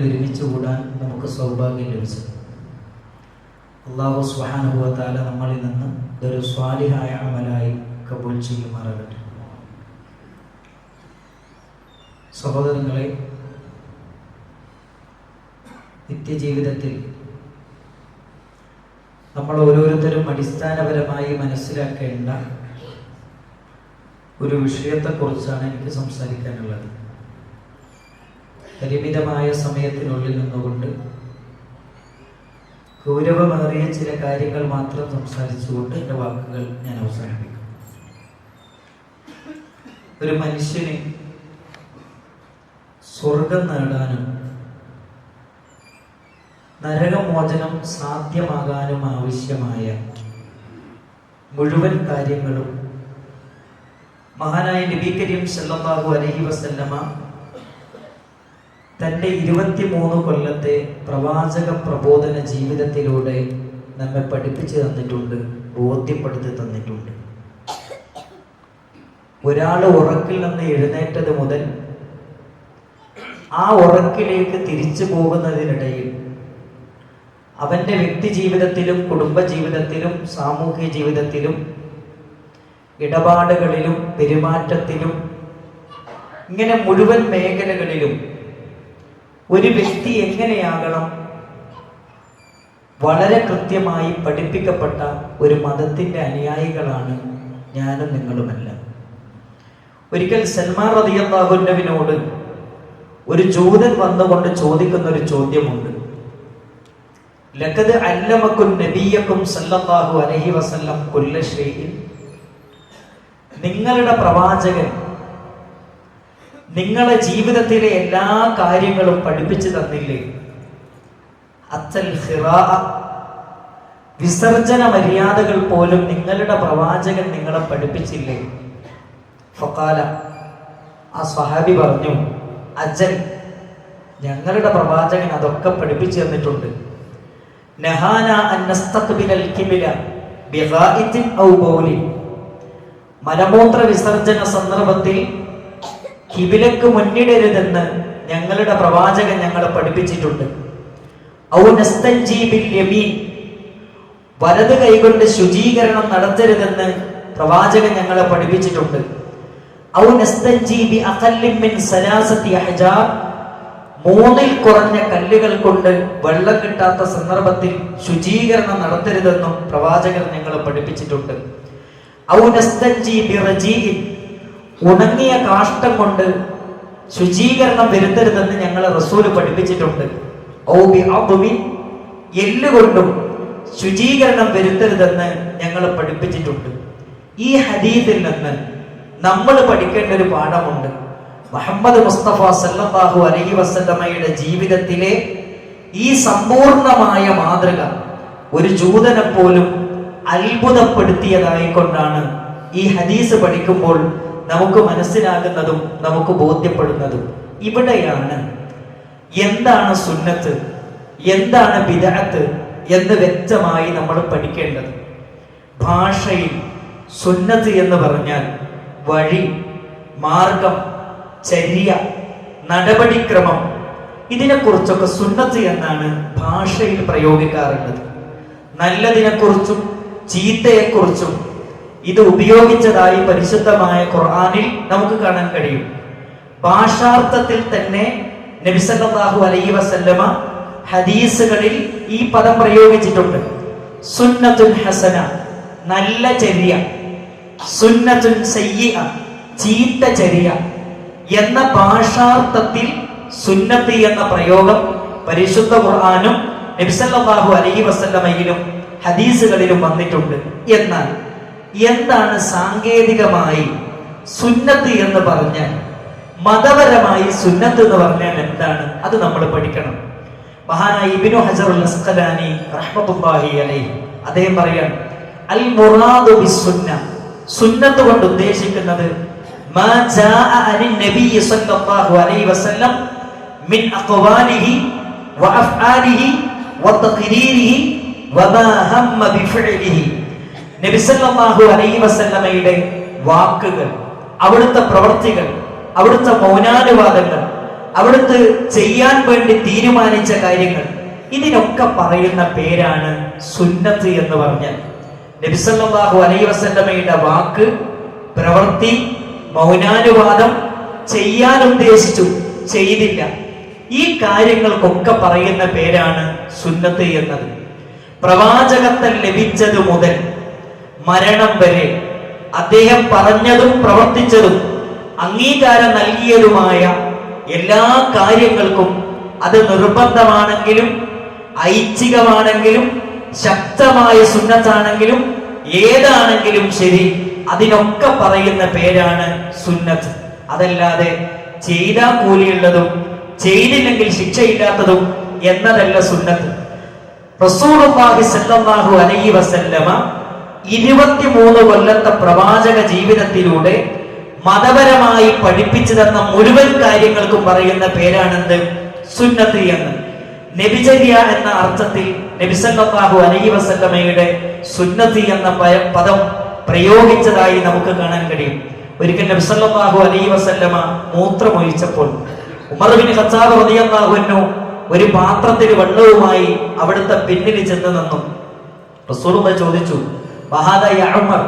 ഒരുമിച്ച് കൂടാൻ നമുക്ക് സൗഭാഗ്യം ലഭിച്ചത്. അല്ലാഹു സുബ്ഹാനഹു വ തആല നമ്മളിൽ നിന്ന് ഇതൊരു സ്വാലിഹായ അമലായി കബൂൽ ചെയ്യുമാറാകട്ടെ. സഹോദരങ്ങളെ, നിത്യജീവിതത്തിൽ നമ്മൾ ഓരോരുത്തരും അടിസ്ഥാനപരമായി മനസ്സിലാക്കേണ്ട ഒരു വിഷയത്തെക്കുറിച്ചാണ് എനിക്ക് സംസാരിക്കാനുള്ളത്. പരിമിതമായ സമയത്തിനുള്ളിൽ നിന്നുകൊണ്ട് ഗൗരവമേറിയ ചില കാര്യങ്ങൾ മാത്രം സംസാരിച്ചുകൊണ്ട് എൻ്റെ വാക്കുകൾ ഞാൻ അവസാനിപ്പിക്കും. ഒരു മനുഷ്യന് സ്വർഗം നേടാനും നരകമോചനം സാധ്യമാകാനും ആവശ്യമായ മുഴുവൻ കാര്യങ്ങളും മഹാനായ നബി കരീം സല്ലല്ലാഹു അലൈഹി വസല്ലമ തൻ്റെ 23 കൊല്ലത്തെ പ്രവാചക പ്രബോധന ജീവിതത്തിലൂടെ നമ്മെ പഠിപ്പിച്ചു തന്നിട്ടുണ്ട്, ബോധ്യപ്പെടുത്തി തന്നിട്ടുണ്ട്. ഒരാൾ ഉറക്കിൽ നിന്ന് എഴുന്നേറ്റത് മുതൽ ആ ഉറക്കിലേക്ക് തിരിച്ചു പോകുന്നതിനിടയിൽ അവൻ്റെ വ്യക്തി ജീവിതത്തിലും കുടുംബ ജീവിതത്തിലും സാമൂഹ്യ ജീവിതത്തിലും ഇടപാടുകളിലും പെരുമാറ്റത്തിലും ഇങ്ങനെ മുഴുവൻ മേഖലകളിലും ഒരു വ്യക്തി എങ്ങനെയാകണം വളരെ കൃത്യമായി പഠിപ്പിക്കപ്പെട്ട ഒരു മതത്തിൻ്റെ അനുയായികളാണ് ഞാനും നിങ്ങളുമെല്ലാം. ഒരിക്കൽ സൽമാൻ റളിയല്ലാഹു അൻഹുവിനോട് ഒരു ജൂതൻ വന്നുകൊണ്ട് ചോദിക്കുന്ന ഒരു ചോദ്യമുണ്ട്. ലഖദ് അല്ലമക്കും നബിയക്കും സല്ലല്ലാഹു അലൈഹി വസല്ലം കുല്ല ഷൈഇൻ, നിങ്ങളുടെ പ്രവാചകൻ നിങ്ങളെ ജീവിതത്തിലെ എല്ലാ കാര്യങ്ങളും പഠിപ്പിച്ചു തന്നില്ലേ? അത്തൽ ഖിറാഅ, വിസർജന മര്യാദകൾ പോലും നിങ്ങളുടെ പ്രവാചകൻ നിങ്ങളെ പഠിപ്പിച്ചില്ലേ? ഫഖാല, ആ സ്വഹാബി പറഞ്ഞു, അജൽ, ഞങ്ങളുടെ പ്രവാചകൻ അതൊക്കെ പഠിപ്പിച്ചു തന്നിട്ടുണ്ട്. നഹാന അൻ നസ്തഖ്ബിലൽ ഖിബ്ല ബിഗായിത്തിൻ ഔ ബൗലി, മലമൂത്ര വിസർജന സന്ദർഭത്തിൽ ഖിബിലക്ക് മുന്നിടരുതെന്ന് ഞങ്ങളുടെ പ്രവാചകൻ ഞങ്ങളെ പഠിപ്പിച്ചിട്ടുണ്ട്. ഔ നസ്തൻജി ബിൽ യമീൻ, വലത് കൈകൊണ്ട് ശുചീകരണം നടത്തരുതെന്ന് പ്രവാചകൻ ഞങ്ങളെ പഠിപ്പിച്ചിട്ടുണ്ട്. ഔ നസ്തൻജി ബി അഖല്ലി മിൻ സലാസതി അഹ്ജാർ, 3 കുറഞ്ഞ കല്ലുകൾ കൊണ്ട് വെള്ളം കിട്ടാത്ത സന്ദർഭത്തിൽ ശുചീകരണം നടത്തരുതെന്നും പ്രവാചകൻ ഞങ്ങളെ പഠിപ്പിച്ചിട്ടുണ്ട്. ഔ നസ്തൻജി ബി റജീഇൻ, ഉണങ്ങിയ കാഷ്ടം കൊണ്ട് ശുചീകരണം വരുത്തരുതെന്ന് ഞങ്ങളെ റസൂൽ പഠിപ്പിച്ചിട്ടുണ്ട്. ഔ ബി അദ്വിൻ, എല്ലുകൊണ്ടും ശുചീകരണം വരുത്തരുതെന്ന് ഞങ്ങളെ പഠിപ്പിച്ചിട്ടുണ്ട്. ഈ ഹദീസിൽ നിന്ന് നമ്മൾ പഠിക്കേണ്ട ഒരു പാഠമുണ്ട്. മുഹമ്മദ് മുസ്തഫ സല്ലല്ലാഹു അലൈഹി വസല്ലമയുടെ ജീവിതത്തിലെ ഈ സമ്പൂർണമായ മാതൃക ഒരു ജൂതനെ പോലും അത്ഭുതപ്പെടുത്തിയതായിക്കൊണ്ടാണ് ഈ ഹദീസ് പഠിക്കുമ്പോൾ നമുക്ക് മനസ്സിലാകുന്നതും നമുക്ക് ബോധ്യപ്പെടുന്നതും. ഇവിടെയാണ് എന്താണ് സുന്നത്ത്, എന്താണ് ബിദ്അത്ത് എന്ന് വ്യക്തമായി നമ്മൾ പഠിക്കേണ്ടത്. ഭാഷയിൽ സുന്നത്ത് എന്ന് പറഞ്ഞാൽ വഴി, മാർഗം, ചര്യ, നടപടിക്രമം, ഇതിനെക്കുറിച്ചൊക്കെ സുന്നത്ത് എന്നാണ് ഭാഷയിൽ പ്രയോഗിക്കാറുള്ളത്. നല്ലതിനെക്കുറിച്ചും ചീത്തയെക്കുറിച്ചും ഇത് ഉപയോഗിച്ചതായി പരിശുദ്ധമായ ഖുർആനിൽ നമുക്ക് കാണാൻ കഴിയും. ഭാഷാർത്ഥത്തിൽ തന്നെ നബി സല്ലല്ലാഹു അലൈഹി വസല്ലമ ഹദീസുകളിൽ ഈ പദം പ്രയോഗിച്ചിട്ടുണ്ട്. സുന്നത്തുൻ ഹസന, നല്ല ചര്യ, സുന്നത്തുൻ സയ്യിഅ, ചീത്ത ചര്യ എന്ന ഭാഷാർത്ഥത്തിൽ സുന്നത്ത് എന്ന പ്രയോഗം പരിശുദ്ധ ഖുർആനും നബി സല്ലല്ലാഹു അലൈഹി വസല്ലമയിലും ഹദീസുകളിലും വന്നിട്ടുണ്ട്. എന്നാൽ എന്താണ് സാങ്കേതികമായി സുന്നത്ത് എന്ന് പറഞ്ഞാൽ, മതപരമായി സുന്നത്ത് എന്ന് പറഞ്ഞാൽ എന്താണ്, അത് നമ്മൾ പഠിക്കണം. മഹാനായ ഇബ്നു ഹജറുൽ അസ്ഖലാനി റഹ്മത്തുള്ളാഹി അലൈഹി അദ്ദേഹം പറയാൻ, അൽ മുറാദു ബിസ്സുന്ന, സുന്നത്ത് കൊണ്ട് ഉദ്ദേശിക്കുന്നത് മാ ജാഅ അനിൻ നബി സല്ലല്ലാഹു അലൈഹി വസല്ലം മിൻ അഖ്വാലിഹി വഅഫ്ആലിഹി വതഖരീരിഹി വമാ ഹമ്മ ബിഫഇലിഹി, നബി സല്ലല്ലാഹു അലൈഹി വസല്ലമയുടെ വാക്കുകൾ, അവിടുത്തെ പ്രവർത്തികൾ, അവിടുത്തെ മൗനാനുവാദങ്ങൾ, അവിടുത്തെ ചെയ്യാൻ വേണ്ടി തീരുമാനിച്ച കാര്യങ്ങൾ, ഇതിനൊക്കെ പറയുന്ന പേരാണ് സുന്നത്ത് എന്ന് പറഞ്ഞാൽ. നബി സല്ലല്ലാഹു അലൈഹി വസല്ലമയുടെ വാക്ക്, പ്രവൃത്തി, മൗനാനുവാദം, ചെയ്യാൻ ഉദ്ദേശിച്ചു ചെയ്തില്ല, ഈ കാര്യങ്ങൾക്കൊക്കെ പറയുന്ന പേരാണ് സുന്നത്ത് എന്നത്. പ്രവാചകത്വം ലഭിച്ചത് മുതൽ മരണം വരെ അദ്ദേഹം പറഞ്ഞതും പ്രവർത്തിച്ചതും അംഗീകാരം നൽകിയതുമായ എല്ലാ കാര്യങ്ങൾക്കും, അത് നിർബന്ധമാണെങ്കിലും ഐച്ഛികമാണെങ്കിലും ശക്തമായ സുന്നത്താണെങ്കിലും ഏതാണെങ്കിലും ശരി, അതിനൊക്കെ പറയുന്ന പേരാണ് സുന്നത്ത്. അതല്ലാതെ ചെയ്താൽ കൂലിയുള്ളതും ചെയ്തില്ലെങ്കിൽ ശിക്ഷയില്ലാത്തതും എന്നതല്ല സുന്നത്ത്. റസൂലുള്ളാഹി സ്വല്ലല്ലാഹു അലൈഹി വസല്ലമ 23 കൊല്ലത്തെ പ്രവാചക ജീവിതത്തിലൂടെ മതപരമായി പഠിപ്പിച്ചു തന്ന മുഴുവൻ കാര്യങ്ങൾക്കും പറയുന്ന പേരാണെന്ത്? സുന്നത്ത് എന്ന്. നബിചര്യ എന്ന അർത്ഥത്തിൽ നബി സല്ലല്ലാഹു അലൈഹി വസല്ലമയുടെ സുന്നത്ത് എന്ന പദം പ്രയോഗിച്ചതായി നമുക്ക് കാണാൻ കഴിയും. ഒരിക്കൽ നബി സല്ലല്ലാഹു അലൈഹി വസല്ലമ മൂത്രമൊഴിച്ചപ്പോൾ ഉമർ ബിൻ ഖത്താബ് റളിയല്ലാഹു അൻഹു ഒരു പാത്രത്തിൽ വെള്ളവുമായി അവിടുത്തെ പിന്നിൽ ചെന്ന് നിന്നു. റസൂലുള്ളാഹി ചോദിച്ചു, വഹാദ യാ ഉമർ,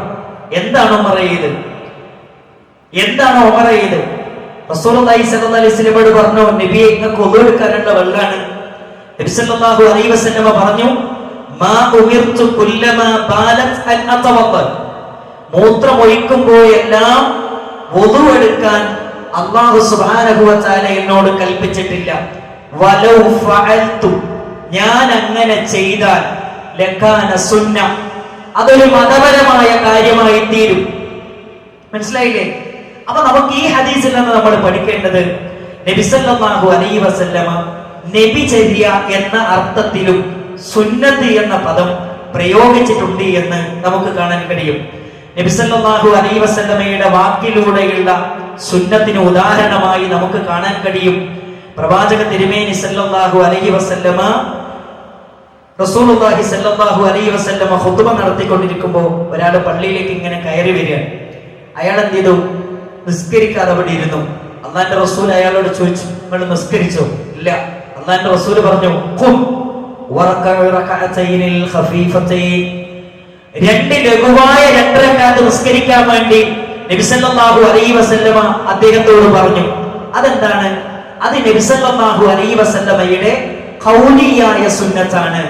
എന്താണ് ഉമർ ചെയ്ത്? എന്താണ് ഉമർ ചെയ്ത്? റസൂലുള്ളാഹി സ്വല്ലല്ലാഹു അലൈഹി വസല്ലമയോട് പറഞ്ഞു, നബിയെ, നിങ്ങൾക്ക് wudu എടുക്കാനുള്ള വെള്ളമാണ്. നബി സല്ലല്ലാഹു അലൈഹി വസല്ലമ പറഞ്ഞു, മാ ഉമിർതു കുല്ലമാ ബാലത് അൻ അതവദ്ദ, മൂത്രമൊഴിക്കുമ്പോഴെല്ലാം wudu എടുക്കാൻ അല്ലാഹു സുബ്ഹാനഹു വ തആല എന്നോട് കൽപ്പിച്ചിട്ടില്ല. വലൗ ഫഅൽതു, ഞാൻ അങ്ങനെ ചെയ്താൽ ലകാന സുന്ന, അതൊരു മതപരമായ കാര്യമായി തീരും. മനസ്സിലായില്ലേ? അപ്പൊ നമുക്ക് ഈ ഹദീസിൽ നിന്ന് നമ്മൾ പഠിക്കേണ്ടത്, നബി സല്ലല്ലാഹു അലൈഹി വസല്ലമ നബിചര്യ എന്ന അർത്ഥത്തിലും സുന്നത്ത് എന്ന പദം പ്രയോഗിച്ചിട്ടുണ്ട് എന്ന് നമുക്ക് കാണാൻ കഴിയും. നബി സല്ലല്ലാഹു അലൈഹി വസല്ലമയുടെ വാക്കിലൂടെയുള്ള സുന്നത്തിന് ഉദാഹരണമായി നമുക്ക് കാണാൻ കഴിയും. പ്രവാചക തിരുമേനി സല്ലല്ലാഹു അലൈഹി വസല്ലമ, റസൂലുള്ളാഹി സല്ലല്ലാഹു അലൈഹി വസല്ലമ ഖുതുബ നടത്തിക്കൊണ്ടിരിക്കുമ്പോൾ ഒരാൾ പള്ളിയിലേക്ക് ഇങ്ങനെ കയറി വരികയാണ്. അയാൾ എന്ത് ചെയ്തു? നിസ്കരിക്കാതെ അവിടെ ഇരുന്നു. അള്ളാന്റെ റസൂൽ അയാളോട് ചോദിച്ചു, നിങ്ങൾ നിസ്കരിച്ചോ? ഇല്ല. അള്ളാന്റെ റസൂൽ പറഞ്ഞു, ഖും വറകഅ റകഅതൈനിൽ ഖഫീഫതൈൻ, രണ്ട് ലഘുവായ 2 റക്അത്ത് നിസ്കരിക്കാൻ വേണ്ടി നബി സല്ലല്ലാഹു അലൈഹി വസല്ലമ അദ്ദേഹത്തോട് പറഞ്ഞു. അതെന്താണ്? അത് നബി സല്ലല്ലാഹു അലൈഹി വസല്ലമയുടെ ഖൗലിയായ സുന്നത്താണ്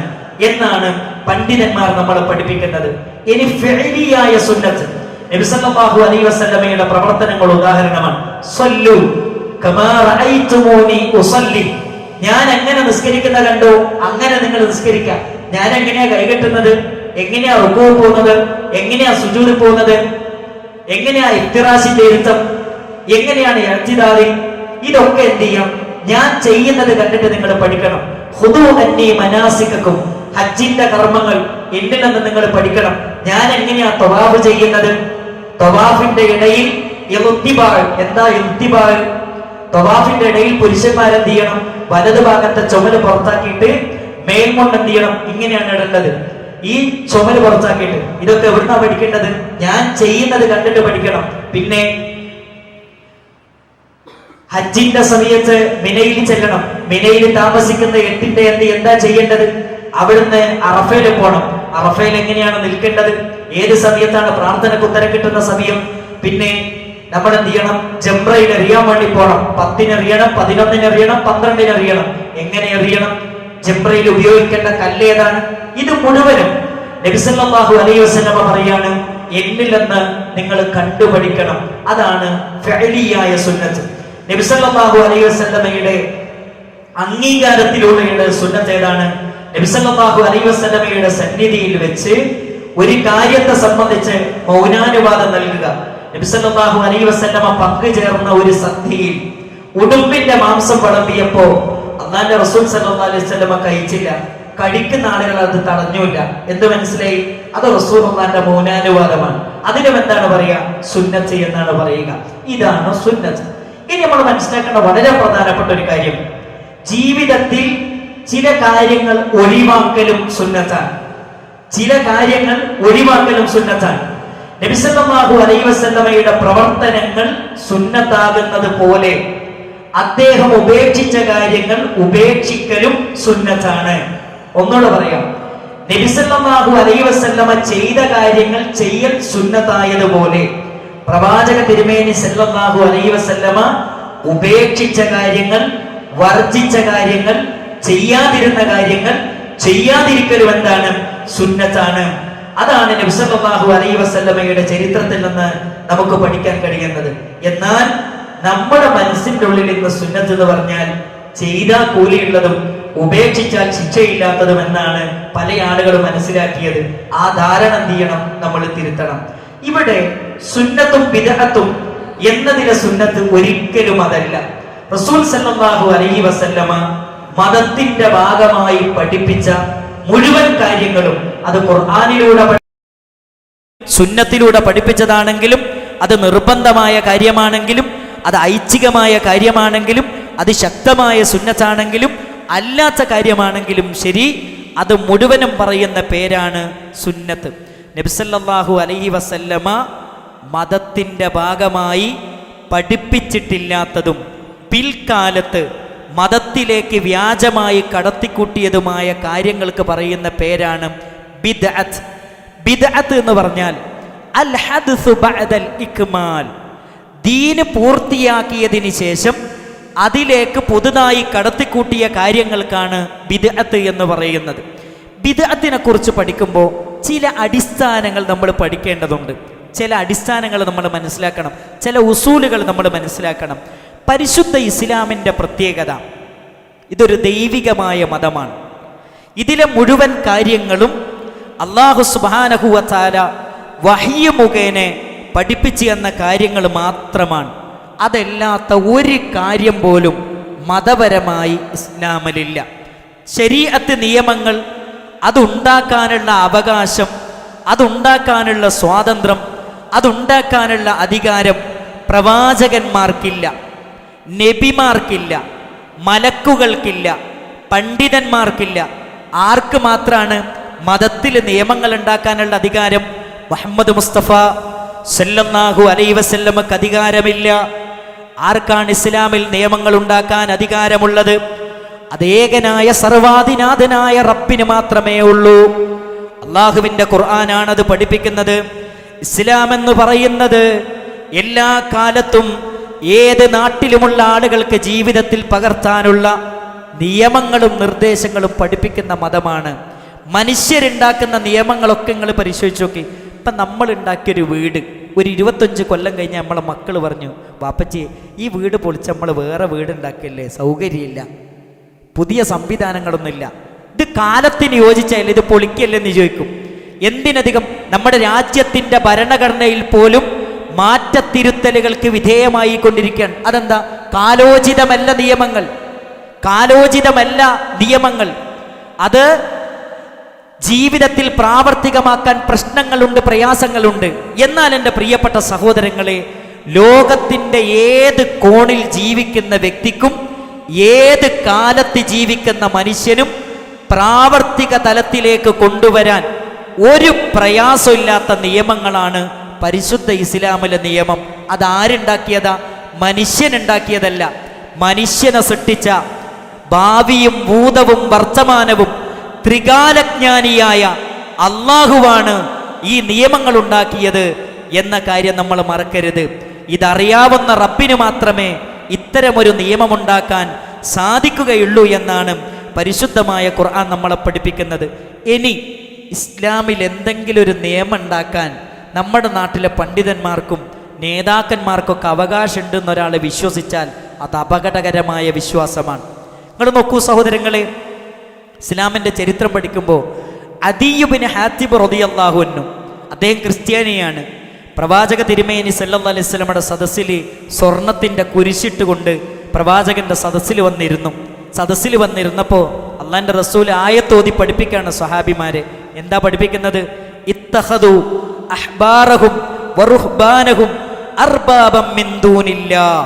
എന്നാണ് പണ്ഡിതന്മാർ നമ്മളെ പഠിപ്പിക്കുന്നത്. ഇനി ഫിഅലിയായ സുന്നത്ത്, നബി സല്ലല്ലാഹു അലൈഹി വസല്ലമയുടെ പ്രവർത്തനങ്ങൾ ഉദാഹരണമാണ്. സല്ലു കമാ റഅയ്തുമൂനി ഉസല്ലി, ഞാൻ എങ്ങനെ നിസ്കരിക്കുന്ന കണ്ടോ അങ്ങനെ നിങ്ങൾ നിസ്കരിക്കുക. ഞാൻ എങ്ങനെയാ കൈകെട്ടുന്നത്, എങ്ങനെയാ റുക്കൂ പോകുന്നത്, എങ്ങനെയാ സുജൂദ് പോകുന്നത്, എങ്ങനെയാ ഇഫ്തിറാശിന്റെ ഇരുത്തം, എങ്ങനെയാണ് ഇഅ്തിദാലി, ഇതൊക്കെ എന്ത് ചെയ്യാം? ഞാൻ ചെയ്യുന്നത് കണ്ടിട്ട് നിങ്ങൾ പഠിക്കണം. ഖുദൂ അന്നി മനാസികക്കും, ഹജ്ജിന്റെ കർമ്മങ്ങൾ എന്നിൽ നിന്ന് നിങ്ങൾ പഠിക്കണം. ഞാൻ എങ്ങനെയാ തവാഫ് ചെയ്യുന്നത്? തവാഫിന്റെ ഇടയിൽ എന്താ ഇൽത്തിബാൾ? തവാഫിന്റെ ഇടയിൽ പുരുഷന്മാരെന്ത് ചെയ്യണം? വലതു ഭാഗത്തെ ചുമല് പുറത്താക്കിയിട്ട് മേൽമുണ്ട് എന്ത് ചെയ്യണം? ഇങ്ങനെയാണ് ഇടേണ്ടത്. ഈ ചുമല് പുറത്താക്കിയിട്ട്. ഇതൊക്കെ എവിടുന്നാ പഠിക്കേണ്ടത്? ഞാൻ ചെയ്യുന്നത് കണ്ടിട്ട് പഠിക്കണം. പിന്നെ ഹജ്ജിന്റെ സമയത്ത് മിനയിൽ ചെല്ലണം. മിനയിൽ താമസിക്കുന്ന 8ന്റെ അന്ന് എന്താ ചെയ്യേണ്ടത്? അവിടുന്ന് അറഫയിൽ പോകണം. അറഫയിൽ എങ്ങനെയാണ് നിൽക്കേണ്ടത്? ഏത് സമയത്താണ് പ്രാർത്ഥനക്ക് ഉത്തരം കിട്ടുന്ന സമയം? പിന്നെ നമ്മൾ എന്ത് ചെയ്യണം? ജംറയിൽ എറിയാൻ വേണ്ടി പോകണം. 10-ന് എറിയണം, 11-ന് എറിയണം, 12-ന് എറിയണം. എങ്ങനെ എറിയണം? ജംറയിൽ ഉപയോഗിക്കേണ്ട കല്ല് ഏതാണ്? ഇത് മുഴുവനും നബി സല്ലല്ലാഹു അലൈഹി വസല്ലമ പറയാണ്, എന്നിൽ നിന്ന് നിങ്ങൾ കണ്ടുപഠിക്കണം. അതാണ് ഫഅലിയായ സുന്നത്ത്. നബി സല്ലല്ലാഹു അലൈഹി വസല്ലമയുടെ അംഗീകാരത്തിലൂടെയുള്ള സുന്നത്ത് ഏതാണ്? നബി സല്ലല്ലാഹു അലൈഹി വസല്ലമയുടെ സന്നിധിയിൽ വെച്ച് ഒരു കാര്യത്തെ സംബന്ധിച്ച് മൗനാനുവാദം നൽകുക. നബി സല്ലല്ലാഹു അലൈഹി വസല്ലമ പങ്കുചേർന്ന ഒരു സദ്യയിൽ ഉടുമ്പിന്റെ മാംസം വിളമ്പിയപ്പോ അല്ലാഹുവിന്റെ റസൂൽ സല്ലല്ലാഹു അലൈഹി വസല്ലമ കഴിച്ചില്ല. കഴിക്കുന്ന ആളുകൾ അത് തടഞ്ഞില്ല. എന്ത് മനസ്സിലായി? അത് റസൂലുള്ളാഹിന്റെ മൗനാനുവാദമാണ്. അതിനും എന്താണ് പറയുക? സുന്നത്ത് എന്നാണ് പറയുക. ഇതാണ് സുന്നത്ത്. ഇനി നമ്മൾ മനസ്സിലാക്കേണ്ട വളരെ പ്രധാനപ്പെട്ട ഒരു കാര്യം, ജീവിതത്തിൽ ചില കാര്യങ്ങൾ ഒഴിവാക്കലും സുന്നത്താണ്. ചില കാര്യങ്ങൾ ഒഴിവാക്കലും സുന്നത്താണ്. നബി സല്ലല്ലാഹു അലൈഹി വസല്ലമയുടെ പ്രവർത്തനങ്ങൾ സുന്നത്താകുന്നത് പോലെ അദ്ദേഹം ഉപേക്ഷിച്ച കാര്യങ്ങൾ ഉപേക്ഷിക്കലും സുന്നത്താണ്. ഒന്നുകൂടെ പറയാം, നബി സല്ലല്ലാഹു അലൈഹി വസല്ലമ ചെയ്ത കാര്യങ്ങൾ ചെയ്യൽ സുന്നത്തായതുപോലെ പ്രവാചക തിരുമേനി സല്ലല്ലാഹു അലൈഹി വസല്ലമ ഉപേക്ഷിച്ച കാര്യങ്ങൾ, വർജിച്ച കാര്യങ്ങൾ, ചെയ്യാതിരുന്ന കാര്യങ്ങൾ ചെയ്യാതിരിക്കലും എന്താണ്? സുന്നത്താണ്. അതാണ് നബി സല്ലല്ലാഹു അലൈഹി വസല്ലമയുടെ ചരിത്രത്തിൽ നിന്ന് നമുക്ക് പഠിക്കാൻ കഴിയുന്നത്. എന്നാൽ നമ്മുടെ മനസ്സിന്റെ ഉള്ളിൽ ഇന്ന് സുന്നത്ത് എന്ന് പറഞ്ഞാൽ ചെയ്താൽ കൂലിയുള്ളതും ഉപേക്ഷിച്ചാൽ ശിക്ഷയില്ലാത്തതും എന്നാണ് പല ആളുകളും മനസ്സിലാക്കിയത്. ആ ധാരണ എന്ത് ചെയ്യണം? നമ്മൾ തിരുത്തണം. ഇവിടെ സുന്നത്തും ബിദ്അത്തും എന്നതിലെ സുന്നത്ത് ഒരിക്കലും അതല്ല. റസൂൽ സല്ലല്ലാഹു അലൈഹി വസല്ലമ മതത്തിന്റെ ഭാഗമായി പഠിപ്പിച്ച മുഴുവൻ കാര്യങ്ങളും അത് ഖുർആനിലൂടെ സുന്നത്തിലൂടെ പഠിപ്പിച്ചതാണെങ്കിലും, അത് നിർബന്ധമായ കാര്യമാണെങ്കിലും, അത് ഐച്ഛികമായ കാര്യമാണെങ്കിലും, അത് ശക്തമായ സുന്നത്താണെങ്കിലും അല്ലാത്ത കാര്യമാണെങ്കിലും ശരി, അത് മുഴുവനും പറയുന്ന പേരാണ് സുന്നത്ത്. നബി സല്ലല്ലാഹു അലൈഹി വസല്ലമ മതത്തിന്റെ ഭാഗമായി പഠിപ്പിച്ചിട്ടില്ലാത്തതും പിൽക്കാലത്ത് മതത്തിലേക്ക് വ്യാജമായി കടത്തിക്കൂട്ടിയതുമായ കാര്യങ്ങൾക്ക് പറയുന്ന പേരാണ് ബിദ്അത്ത്. ബിദ്അത്ത് എന്ന് പറഞ്ഞാൽ അൽ ഹദ്സു ബഅദൽ ഇക്മാൽ, ദീന് പൂർത്തിയാക്കിയതിന് ശേഷം അതിലേക്ക് പുതുതായി കടത്തിക്കൂട്ടിയ കാര്യങ്ങൾക്കാണ് ബിദ്അത്ത് എന്ന് പറയുന്നത്. ബിദ്അത്തിനെ കുറിച്ച് പഠിക്കുമ്പോൾ ചില അടിസ്ഥാനങ്ങൾ നമ്മൾ പഠിക്കേണ്ടതുണ്ട്. ചില അടിസ്ഥാനങ്ങൾ നമ്മൾ മനസ്സിലാക്കണം, ചില ഉസൂലുകൾ നമ്മൾ മനസ്സിലാക്കണം. പരിശുദ്ധ ഇസ്ലാമിൻ്റെ പ്രത്യേകത, ഇതൊരു ദൈവികമായ മതമാണ്. ഇതിലെ മുഴുവൻ കാര്യങ്ങളും അല്ലാഹു സുബ്ഹാനഹു വ തആല വഹ്യ് മുഖേന പഠിപ്പിച്ചു എന്ന കാര്യങ്ങൾ മാത്രമാണ്. അതല്ലാത്ത ഒരു കാര്യം പോലും മതപരമായി ഇസ്ലാമിലില്ല. ശരീഅത്ത് നിയമങ്ങൾ, അതുണ്ടാക്കാനുള്ള അവകാശം, അതുണ്ടാക്കാനുള്ള സ്വാതന്ത്ര്യം, അതുണ്ടാക്കാനുള്ള അധികാരം പ്രവാചകന്മാർക്കില്ല, നബിമാർക്കില്ല, മലക്കുകൾക്കില്ല, പണ്ഡിതന്മാർക്കില്ല. ആർക്ക് മാത്രാണ് മതത്തിൽ നിയമങ്ങൾ ഉണ്ടാക്കാനുള്ള അധികാരം? മുഹമ്മദ് മുസ്തഫ സല്ലല്ലാഹു അലൈഹി വസല്ലമക്ക് അധികാരമില്ല. ആർക്കാണ് ഇസ്ലാമിൽ നിയമങ്ങൾ ഉണ്ടാക്കാൻ അധികാരമുള്ളത്? അതേകനായ സർവാധിനാഥനായ റബ്ബിന് മാത്രമേ ഉള്ളൂ. അള്ളാഹുവിൻ്റെ ഖുർആനാണ് അത് പഠിപ്പിക്കുന്നത്. ഇസ്ലാം എന്ന് പറയുന്നത് എല്ലാ കാലത്തും ഏത് നാട്ടിലുമുള്ള ആളുകൾക്ക് ജീവിതത്തിൽ പകർത്താനുള്ള നിയമങ്ങളും നിർദ്ദേശങ്ങളും പഠിപ്പിക്കുന്ന മതമാണ്. മനുഷ്യരുണ്ടാക്കുന്ന നിയമങ്ങളൊക്കെ നിങ്ങൾ പരിശോധിച്ച് നോക്കി. ഇപ്പം നമ്മൾ ഉണ്ടാക്കിയൊരു വീട് ഒരു 25 കൊല്ലം കഴിഞ്ഞ് നമ്മളെ മക്കൾ പറഞ്ഞു, വാപ്പച്ചി ഈ വീട് പൊളിച്ച് നമ്മൾ വേറെ വീട് ഉണ്ടാക്കിയല്ലേ, സൗകര്യമില്ല, പുതിയ സംവിധാനങ്ങളൊന്നുമില്ല, ഇത് കാലത്തിന് യോജിച്ചല്ലേ, ഇത് പൊളിക്കല്ലെന്ന് ചോദിക്കും. എന്തിനധികം നമ്മുടെ രാജ്യത്തിൻ്റെ ഭരണഘടനയിൽ പോലും മാറ്റത്തിരുത്തലുകൾക്ക് വിധേയമായി കൊണ്ടിരിക്കുകയാണ്. അതെന്താ? കാലോചിതമല്ല നിയമങ്ങൾ, കാലോചിതമല്ല നിയമങ്ങൾ. അത് ജീവിതത്തിൽ പ്രാവർത്തികമാക്കാൻ പ്രശ്നങ്ങളുണ്ട്, പ്രയാസങ്ങളുണ്ട്. എന്നാൽ എൻ്റെ പ്രിയപ്പെട്ട സഹോദരങ്ങളെ, ലോകത്തിൻ്റെ ഏത് കോണിൽ ജീവിക്കുന്ന വ്യക്തിക്കും ഏത് കാലത്ത് ജീവിക്കുന്ന മനുഷ്യനും പ്രാവർത്തിക തലത്തിലേക്ക് കൊണ്ടുവരാൻ ഒരു പ്രയാസമില്ലാത്ത നിയമങ്ങളാണ് പരിശുദ്ധ ഇസ്ലാമിലെ നിയമം. അതാരുണ്ടാക്കിയതാ? മനുഷ്യനുണ്ടാക്കിയതല്ല. മനുഷ്യനെ സൃഷ്ടിച്ച ഭാവിയും ഭൂതവും വർത്തമാനവും ത്രികാലജ്ഞാനിയായ അള്ളാഹുവാണ് ഈ നിയമങ്ങൾ ഉണ്ടാക്കിയത് എന്ന കാര്യം നമ്മൾ മറക്കരുത്. ഇതറിയാവുന്ന റബ്ബിന് മാത്രമേ ഇത്തരമൊരു നിയമമുണ്ടാക്കാൻ സാധിക്കുകയുള്ളൂ എന്നാണ് പരിശുദ്ധമായ ഖുർആൻ നമ്മളെ പഠിപ്പിക്കുന്നത്. ഇനി ഇസ്ലാമിൽ എന്തെങ്കിലും ഒരു നിയമം ഉണ്ടാക്കാൻ നമ്മുടെ നാട്ടിലെ പണ്ഡിതന്മാർക്കും നേതാക്കന്മാർക്കൊക്കെ അവകാശമുണ്ടെന്ന് ഒരാൾ വിശ്വസിച്ചാൽ അത് അപകടകരമായ വിശ്വാസമാണ്. നിങ്ങൾ നോക്കൂ സഹോദരങ്ങളെ, ഇസ്ലാമിൻ്റെ ചരിത്രം പഠിക്കുമ്പോൾ അദീ ഇബ്നു ഹാത്തിബ് റളിയല്ലാഹു അൻഹു, അദ്ദേഹം ക്രിസ്ത്യാനിയാണ്. പ്രവാചക തിരുമേനി സല്ലല്ലാഹു അലൈഹി വസല്ലമയുടെ സദസ്സിൽ സ്വർണത്തിൻ്റെ കുരിശിട്ടുകൊണ്ട് പ്രവാചകൻ്റെ സദസ്സിൽ വന്നിരുന്നപ്പോൾ അള്ളാൻ്റെ റസൂൽ ആയത്തോതി പഠിപ്പിക്കുകയാണ് സ്വഹാബിമാരെ. എന്താ പഠിപ്പിക്കുന്നത്? ഇത്തഖദു അഹ്ബാറഹും വറുഹ്ബാനഹും അർബാബം മിൻ ദൂനില്ലാഹ്.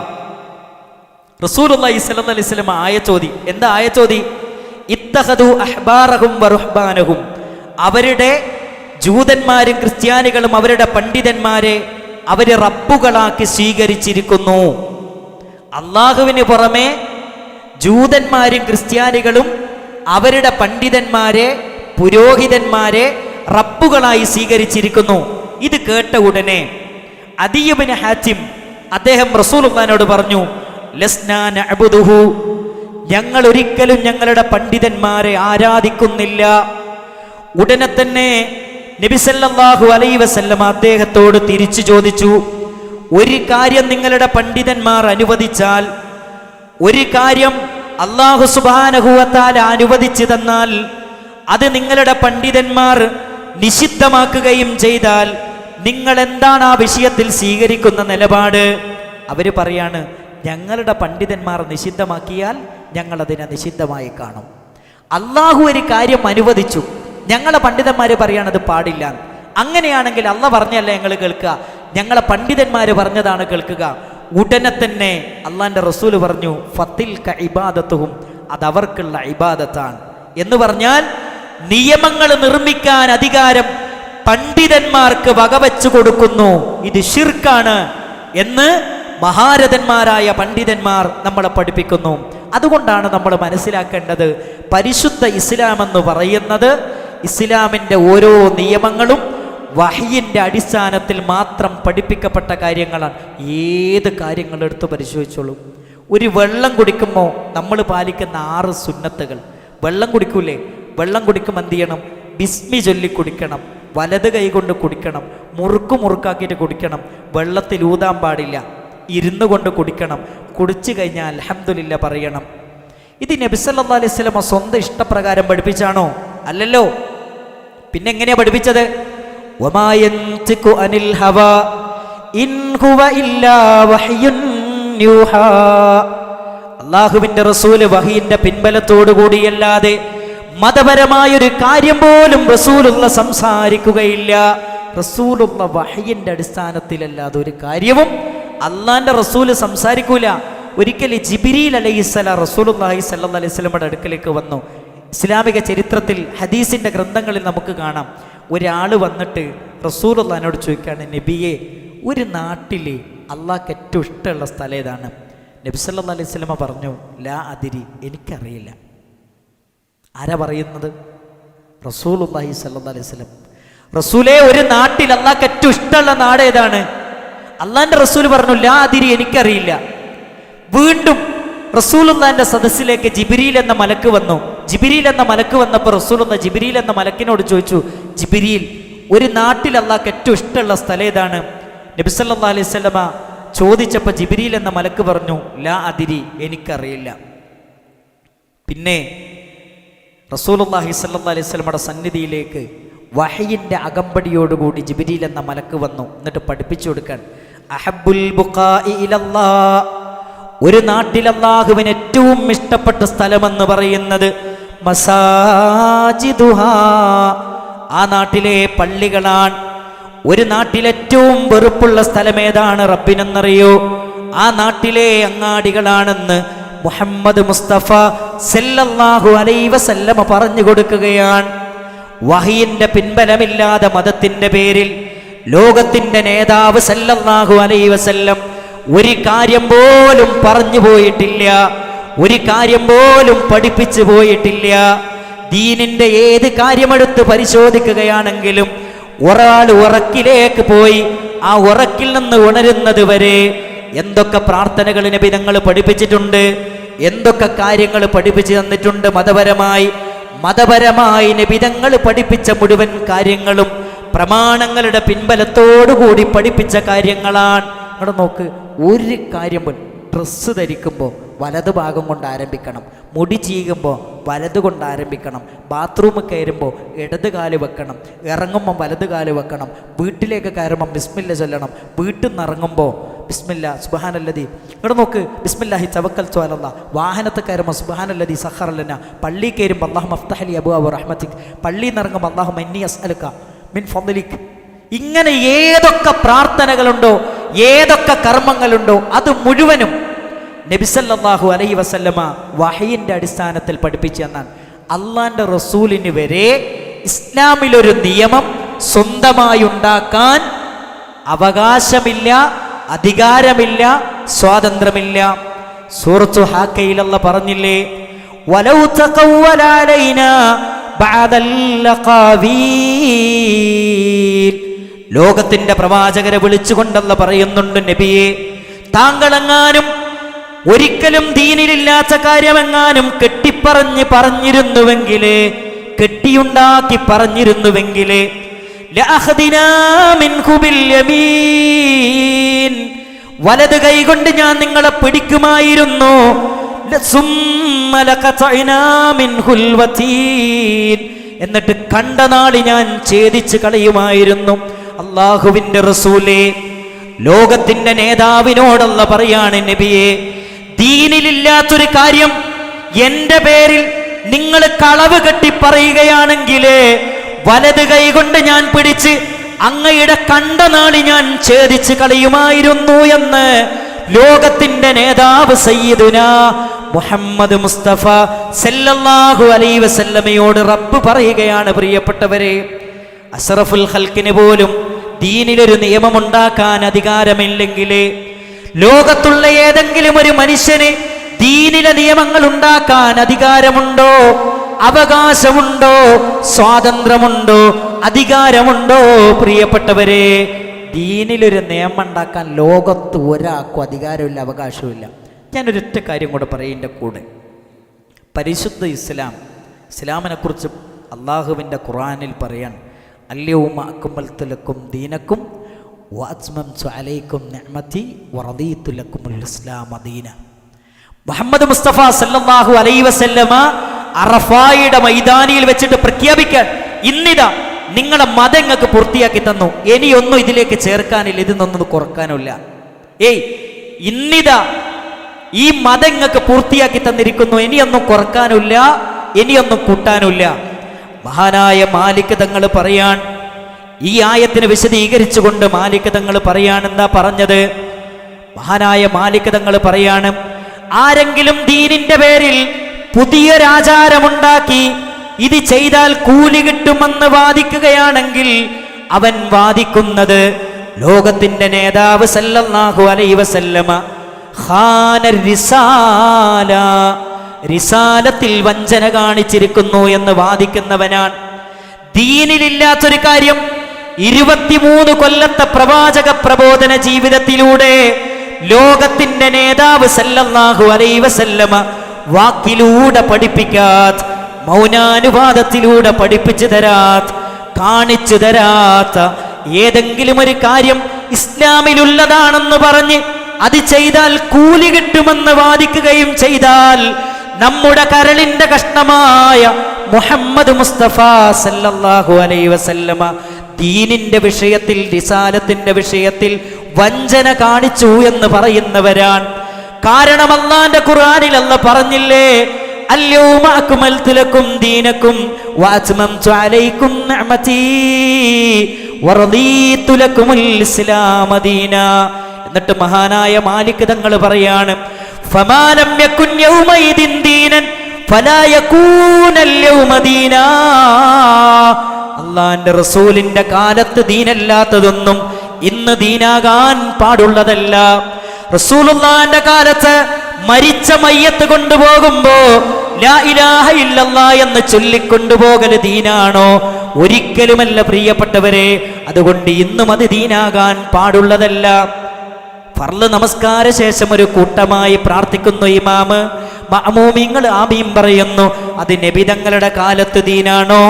റസൂലുള്ളാഹി സ്വല്ലല്ലാഹു അലൈഹി വസല്ലം ആയത്തോതി. എന്താ ആയത്തോതി? ഇത്തഖദു അഹ്ബാറഹും വറുഹ്ബാനഹും, അവരുടെ ജൂതന്മാരും ക്രിസ്ത്യാനികളും അവരുടെ പണ്ഡിതന്മാരെ അവരെ റബ്ബുകളാക്കി സ്വീകരിച്ചിരിക്കുന്നു. അള്ളാഹുവിന് പുറമെ ജൂതന്മാരും ക്രിസ്ത്യാനികളും അവരുടെ പണ്ഡിതന്മാരെ, പുരോഹിതന്മാരെ റബ്ബുകളായി സ്വീകരിച്ചിരിക്കുന്നു. ഇത് കേട്ട ഉടനെ അദീ ഇബ്നു ഹാത്തിം അദ്ദേഹം റസൂലുള്ളാഹിനോട് പറഞ്ഞു, ലസ്നാ നഅ്ബുദുഹു, ഞങ്ങൾ ഒരിക്കലും ഞങ്ങളുടെ പണ്ഡിതന്മാരെ ആരാധിക്കുന്നില്ല. ഉടനെ തന്നെ നബി സല്ലല്ലാഹു അലൈഹി വസല്ലം അദ്ദേഹത്തോട് തിരിച്ചു ചോദിച്ചു, ഒരു കാര്യം നിങ്ങളുടെ പണ്ഡിതന്മാർ അനുവദിച്ചാൽ, ഒരു കാര്യം അല്ലാഹു സുബ്ഹാനഹു വ തആല അനുവദിച്ചു തന്നാൽ, അത് നിങ്ങളുടെ പണ്ഡിതന്മാർ നിഷിദ്ധമാക്കുകയും ചെയ്താൽ നിങ്ങൾ എന്താണ് ആ വിഷയത്തിൽ സ്വീകരിക്കുന്ന നിലപാട്? അവര് പറയാണ്, ഞങ്ങളുടെ പണ്ഡിതന്മാർ നിഷിദ്ധമാക്കിയാൽ ഞങ്ങൾ അതിനെ നിഷിദ്ധമായി കാണും. അള്ളാഹു ഒരു കാര്യം അനുവദിച്ചു, ഞങ്ങളെ പണ്ഡിതന്മാർ പറയാണത് പാടില്ല. അങ്ങനെയാണെങ്കിൽ അള്ള പറഞ്ഞല്ല ഞങ്ങൾ കേൾക്കുക, ഞങ്ങളെ പണ്ഡിതന്മാർ പറഞ്ഞതാണ് കേൾക്കുക. ഉടനെ തന്നെ അള്ളാന്റെ റസൂല് പറഞ്ഞു, ഫത്തിൽക ഇബാദത്തുഹും, അത് അവർക്കുള്ള ഇബാദത്താണ്. എന്ന് പറഞ്ഞാൽ നിയമങ്ങൾ നിർമ്മിക്കാൻ അധികാരം പണ്ഡിതന്മാർക്ക് വകവെച്ചു കൊടുക്കുന്നു, ഇത് ശിർക്കാണ് എന്ന് മഹാരഥന്മാരായ പണ്ഡിതന്മാർ നമ്മളെ പഠിപ്പിക്കുന്നു. അതുകൊണ്ടാണ് നമ്മൾ മനസ്സിലാക്കേണ്ടത്, പരിശുദ്ധ ഇസ്ലാം എന്ന് പറയുന്നത് ഇസ്ലാമിൻ്റെ ഓരോ നിയമങ്ങളും വഹയിൻ്റെ അടിസ്ഥാനത്തിൽ മാത്രം പഠിപ്പിക്കപ്പെട്ട കാര്യങ്ങളാണ്. ഏത് കാര്യങ്ങൾ എടുത്ത് പരിശോധിച്ചോളൂ. ഒരു വെള്ളം കുടിക്കുമ്പോൾ നമ്മൾ പാലിക്കുന്ന 6 സുന്നത്തുകൾ. വെള്ളം കുടിക്കൂലേ? വെള്ളം കുടിക്കുമ്പോൾ എന്ത് ചെയ്യണം? ബിസ്മി ചൊല്ലി കുടിക്കണം, വലത് കൈ കൊണ്ട് കുടിക്കണം, മുറുക്കാക്കിയിട്ട് കുടിക്കണം, വെള്ളത്തിൽ ഊതാൻ പാടില്ല, ഇരുന്നു കൊണ്ട് കുടിക്കണം, കുടിച്ചു കഴിഞ്ഞാൽ അൽഹംദുലില്ലാ പറയണം. ഇത് നബി സല്ലല്ലാഹു അലൈഹി വസല്ലം സ്വന്തം ഇഷ്ടപ്രകാരം പഠിപ്പിച്ചാണോ? അല്ലല്ലോ. പിന്നെ എങ്ങനെയാ പഠിപ്പിച്ചത്? വമാ യൻതിഖു അനിൽ ഹവാ ഇൻ ഹുവ ഇല്ലാ വഹ്യുൻ യൂഹാ. അല്ലാഹുവിൻ്റെ റസൂല് വഹയിന്റെ പിൻബലത്തോടു കൂടിയല്ലാതെ മതപരമായൊരു കാര്യം പോലും റസൂലുള്ള സംസാരിക്കുകയില്ല. റസൂലുള്ള വഹയിന്റെ അടിസ്ഥാനത്തിലല്ലാതെ ഒരു കാര്യവും അള്ളാന്റെ റസൂല് സംസാരിക്കൂല. ഒരിക്കൽ ജിബ്രീൽ അലൈഹിസ്സലാം റസൂലുള്ളാഹി സ്വല്ലല്ലാഹി അലൈഹി വസല്ലമയുടെ അടുക്കലേക്ക് വന്നു. ഇസ്ലാമിക ചരിത്രത്തിൽ ഹദീസിന്റെ ഗ്രന്ഥങ്ങളിൽ നമുക്ക് കാണാം, ഒരാൾ വന്നിട്ട് റസൂലുള്ളാഹിനോട് ചോദിക്കുകയാണ്, നബിയെ, ഒരു നാട്ടിൽ അള്ളാഹ്ക്ക് ഏറ്റവും ഇഷ്ടമുള്ള സ്ഥലം ഏതാണ്? നബി സല്ലല്ലാഹു അലൈഹി വസല്ലമ പറഞ്ഞു, ലാ അദിരി, എനിക്കറിയില്ല. ആരാ പറയുന്നത്? റസൂലുള്ളാഹി സ്വല്ലല്ലാഹി അലൈഹി വസല്ലം. റസൂലേ, ഒരു നാട്ടിൽ അള്ളാഹ്ക്ക് ഏറ്റവും ഇഷ്ടമുള്ള നാട് ഏതാണ്? അള്ളാന്റെ റസൂൽ പറഞ്ഞു, ലാ അദിരി, എനിക്കറിയില്ല. വീണ്ടും റസൂലുള്ളാഹിന്റെ സദസ്സിലേക്ക് ജിബ്രീൽ എന്ന മലക്ക് വന്നു. ജിബ്രീൽ എന്ന മലക്ക് വന്നപ്പോൾ റസൂലുള്ള ജിബ്രീൽ എന്ന മലക്കിനോട് ചോദിച്ചു, ജിബ്രീൽ, ഒരു നാട്ടിൽ അള്ളാഹ്ക്ക് ഏറ്റവും ഇഷ്ടമുള്ള സ്ഥലം ഏതാണ്? നബി സല്ലല്ലാഹു അലൈഹി വസല്ലമ ചോദിച്ചപ്പോൾ ജിബ്രീൽ എന്ന മലക്ക് പറഞ്ഞു, ലാ അദിരി, എനിക്കറിയില്ല. പിന്നെ റസൂലുള്ളാഹി സ്വല്ലല്ലാഹു അലൈഹി വസല്ലമയുടെ സന്നിധിയിലേക്ക് വഹയിന്റെ അകമ്പടിയോടുകൂടി ജിബ്രീൽ എന്ന മലക്ക് വന്നു. എന്നിട്ട് പഠിപ്പിച്ചു കൊടുക്കാൻ, അഹബ്ബുൽ ബുഖാഇ ഇലല്ലാഹ്, ഒരു നാട്ടിൽ അല്ലാഹുവിന് ഏറ്റവും ഇഷ്ടപ്പെട്ട സ്ഥലമെന്ന് പറയുന്നത് മസാജിദുഹാ, ആ നാട്ടിലെ പള്ളികളാണ്. ഒരു നാട്ടിൽ ഏറ്റവും വെറുപ്പുള്ള സ്ഥലം ഏതാണ് റബ്ബിനെന്നറിയോ? ആ നാട്ടിലെ അങ്ങാടികളാണെന്ന് മുഹമ്മദ് മുസ്തഫ സല്ലല്ലാഹു അലൈഹി വസല്ലമ പറഞ്ഞു കൊടുക്കുകയാണ്. വഹയിന്റെ പിൻബലമില്ലാതെ മതത്തിന്റെ പേരിൽ ലോകത്തിന്റെ നേതാവ് സല്ലല്ലാഹു അലൈഹി വസല്ലം ഒരു കാര്യം പോലും പറഞ്ഞു പോയിട്ടില്ല, ഒരു കാര്യം പോലും പഠിപ്പിച്ചു പോയിട്ടില്ല. ദീനിന്റെ ഏത് കാര്യമെടുത്ത് പരിശോധിക്കുകയാണെങ്കിലും ഒരാൾ ഉറക്കിലേക്ക് പോയി ആ ഉറക്കിൽ നിന്ന് ഉണരുന്നത് വരെ എന്തൊക്കെ പ്രാർത്ഥനകൾ നബി തങ്ങൾ പഠിപ്പിച്ചിട്ടുണ്ട്, എന്തൊക്കെ കാര്യങ്ങൾ പഠിപ്പിച്ചു തന്നിട്ടുണ്ട്. മതപരമായി നബി തങ്ങൾ പഠിപ്പിച്ച മുഴുവൻ കാര്യങ്ങളും പ്രമാണങ്ങളുടെ പിൻബലത്തോടുകൂടി പഠിപ്പിച്ച കാര്യങ്ങളാണ്. അവിടെ നോക്ക്, ഒരു കാര്യം പോലും, ഡ്രസ്സ് ധരിക്കുമ്പോൾ വലതു ഭാഗം കൊണ്ട് ആരംഭിക്കണം, മുടി ചീകുമ്പോൾ വലതു കൊണ്ട് ആരംഭിക്കണം, ബാത്റൂമിൽ കയറുമ്പോൾ ഇടത് കാല് വെക്കണം, ഇറങ്ങുമ്പോൾ വലത് കാല് വെക്കണം, വീട്ടിലേക്ക് കയറുമ്പോൾ ബിസ്മില്ല ചൊല്ലണം, വീട്ടിൽ നിന്ന് ഇറങ്ങുമ്പോൾ ബിസ്മില്ല സുബ്ഹാനല്ലദി, ഇവിടെ നോക്ക്, ബിസ്മില്ലാഹി തവക്കൽതു അലല്ലാഹ്, വാഹനത്തിൽ കയറുമ്പോൾ സുബ്ഹാനല്ലദി സഖറ ലനാ, പള്ളി കയറുമ്പോൾ അല്ലാഹുമ്മ അഫ്തഹ് ലി അബ്വാബ റഹ്മതിക്, പള്ളിയിൽ നിന്ന് ഇറങ്ങുമ്പോൾ അല്ലാഹുമ്മ ഇന്നി അസ്അലുക മിൻ ഫദ്ലിക്. ഇങ്ങനെ ഏതൊക്കെ പ്രാർത്ഥനകളുണ്ടോ, ഏതൊക്കെ കർമ്മങ്ങളുണ്ടോ, അത് മുഴുവനും നബി സല്ലല്ലാഹു അലൈഹി വസല്ലമ വഹയിന്റെ അടിസ്ഥാനത്തിൽ പഠിപ്പിച്ചു എന്നാണ്. അള്ളാന്റെ റസൂലിന് വരെ ഇസ്ലാമിലൊരു നിയമം സ്വന്തമായി ഉണ്ടാക്കാൻ അവകാശമില്ല, അധികാരമില്ല, സ്വാതന്ത്ര്യമില്ല. സൂറത്തു ഹാക്കയിൽ അല്ലാഹ് പറഞ്ഞില്ലേ, വലൗ തഖവ്വല അലൈനാ ബഅദൽ ലഖാവീൽ. ലോകത്തിന്റെ പ്രവാചകരെ വിളിച്ചുകൊണ്ടല്ല പറയുന്നുണ്ട്, നബിയെ താങ്കളെങ്ങാനും ഒരിക്കലും ദീനിലില്ലാത്ത കാര്യമെങ്ങാനും പറഞ്ഞിരുന്നുവെങ്കിലേ, കെട്ടിയുണ്ടാക്കി പറഞ്ഞിരുന്നുവെങ്കിലേ, ലഅഖദിനാ മിൻഹു ബിൽ യമീൻ, വലത് കൈകൊണ്ട് ഞാൻ നിങ്ങളെ പിടിക്കുമായിരുന്നു. സുമ്മ ലഖതഅനാ മിൻഹുൽ വതീൻ, എന്നിട്ട് കണ്ട നാളി ഞാൻ ഛേദിച്ചു കളയുമായിരുന്നു. അല്ലാഹുവിന്റെ റസൂലേ, ലോകത്തിന്റെ നേതാവിനോടല്ല പറയാണ്, നബിയെ ദീനിലില്ലാത്തൊരു കാര്യം എന്റെ പേരിൽ നിങ്ങൾ കളവ് കെട്ടി പറയുകയാണെങ്കിൽ വലത് കൈകൊണ്ട് ഞാൻ പിടിച്ച് അങ്ങയുടെ കണ്ട നാളി ഞാൻ ഛേദിച്ചു കളയുമായിരുന്നു എന്ന് ലോകത്തിന്റെ നേതാവ് സയ്യിദുനാ മുഹമ്മദ് മുസ്തഫ സല്ലല്ലാഹു അലൈഹി വസല്ലമയോട് റബ്ബ് പറയുകയാണ്. പ്രിയപ്പെട്ടവരെ, അഷ്റഫുൽ ഖൽഖിന് പോലും ദീനിലൊരു നിയമമുണ്ടാക്കാൻ അധികാരമില്ലെങ്കിൽ ലോകത്തുള്ള ഏതെങ്കിലും ഒരു മനുഷ്യന് ദീനിലെ നിയമങ്ങൾ ഉണ്ടാക്കാൻ അധികാരമുണ്ടോ? അവകാശമുണ്ടോ? സ്വാതന്ത്ര്യമുണ്ടോ? അധികാരമുണ്ടോ? പ്രിയപ്പെട്ടവരെ, ദീനിലൊരു നിയമം ഉണ്ടാക്കാൻ ലോകത്ത് ഒരാൾക്കും അധികാരമില്ല, അവകാശമില്ല. ഞാനൊരൊറ്റ കാര്യം കൂടെ പറയും എൻ്റെ കൂടെ. പരിശുദ്ധ ഇസ്ലാമിനെ കുറിച്ച് അള്ളാഹുവിൻ്റെ ഖുർആനിൽ പറയാൻ, അൽയൗമ അക്മൽതു ലക്കും ദീനക്കും വഅത്മംതു അലൈക്കും നിഅമതി വറദീതു ലക്കുമുൽ ഇസ്ലാമ ദീന. മുഹമ്മദ് മുസ്തഫ സല്ലല്ലാഹു അലൈഹി വസല്ലമ അറഫായുടെ മൈതാനിയിൽ വെച്ചിട്ട് പ്രഖ്യാപിക്കാൻ, ഇന്നിതാ നിങ്ങളെ മതം നിങ്ങൾക്ക് പൂർത്തിയാക്കി തന്നു, ഇനിയൊന്നും ഇതിലേക്ക് ചേർക്കാനില്ല, ഇതിനൊന്നും കുറക്കാനില്ല. ഇന്നിതാ ഈ മതം നിങ്ങൾക്ക് പൂർത്തിയാക്കി തന്നിരിക്കുന്നു, ഇനിയൊന്നും കുറക്കാനില്ല, ഇനിയൊന്നും കൂട്ടാനില്ല. മഹാനായ മാലിക് തങ്ങൾ പറയാൻ, ഈ ആയത്തിനെ വിശദീകരിച്ചുകൊണ്ട് മാലിക് തങ്ങൾ പറയാൻ, എന്താ പറഞ്ഞത്? മഹാനായ മാലിക് തങ്ങൾ പറയാണ്, ആരെങ്കിലും ദീനിന്റെ പേരിൽ പുതിയൊരാചാരമുണ്ടാക്കി ഇത് ചെയ്താൽ കൂലി കിട്ടുമെന്ന് വാദിക്കുകയാണെങ്കിൽ അവൻ വാദിക്കുന്നത് ലോകത്തിന്റെ നേതാവ് സല്ലല്ലാഹു അലൈഹി വസല്ലമ ഖാന റിസാല, റിസാലത്തിൽ വഞ്ചന കാണിച്ചിരിക്കുന്നു എന്ന് വാദിക്കുന്നവനാണ്. ദീനിലില്ലാത്തൊരു കാര്യം 23 കൊല്ലത്തെ പ്രവാചക പ്രബോധന ജീവിതത്തിലൂടെ ലോകത്തിന്റെ നേതാവ് സല്ലല്ലാഹു അലൈഹി വസല്ലമ വാക്കിലൂടെ പഠിപ്പിക്കാത്ത, മൗനാനുവാദത്തിലൂടെ പഠിപ്പിച്ചു തരാത്ത, കാണിച്ചു തരാത്ത ഏതെങ്കിലും ഒരു കാര്യം ഇസ്ലാമിലുള്ളതാണെന്ന് പറഞ്ഞ് അത് ചെയ്താൽ കൂലി കിട്ടുമെന്ന് വാദിക്കുകയും ചെയ്താൽ നമ്മുടെ കരളിന്റെ കഷ്ണമായ മുഹമ്മദ് മുസ്തഫ സല്ലല്ലാഹു അലൈഹി വസല്ലമ ദീനിന്റെ വിഷയത്തിൽ, റിസാലത്തിന്റെ വിഷയത്തിൽ വഞ്ചന കാണിച്ചു എന്ന് പറയുന്നവരാണ്. കാരണം അല്ലാഹുവിന്റെ ഖുർആനിൽ അല്ലാഹു പറഞ്ഞില്ലേ, അൽയൗമ അക്മൽതു ലക്കും ദീനക്കും വഅത്മംതു അലൈക്കും നിഅമതി വറദീതു ലക്കുമുൽ ഇസ്ലാമ ദീന. എന്നിട്ട് മഹാനായ മാലിക് തങ്ങൾ പറയാണ്, ഫമാ ലം യകുൻ യൗമൈദിൻ ദീനൻ ഫലാ യകൂനൽ യൗമ ദീനാ. അല്ലാഹുവിന്റെ റസൂലിന്റെ കാലത്ത് ദീനല്ലാത്തതൊന്നും ഇന്ന് ദീനാകാൻ പാടുള്ളതല്ല. റസൂലുള്ളാഹിന്റെ കാലത്ത് മരിച്ച മയ്യത്ത് കൊണ്ടുപോകുമ്പോ ലാ ഇലാഹ ഇല്ലല്ലാഹ് എന്ന് ചൊല്ലിക്കൊണ്ടുപോകൽ ദീനാണോ? ഒരിക്കലുമല്ല പ്രിയപ്പെട്ടവരെ. അതുകൊണ്ട് ഇന്നും അത് ദീനാകാൻ പാടുള്ളതല്ല. ഫർള് നമസ്കാര ശേഷം ഒരു കൂട്ടമായി പ്രാർത്ഥിക്കുന്നു ഇമാമ്, മഅ്മൂമിങ്ങൾ ആമീൻ പറയുന്നു. അത് നബി തങ്ങളുടെ കാലത്ത് ദീനാണോ?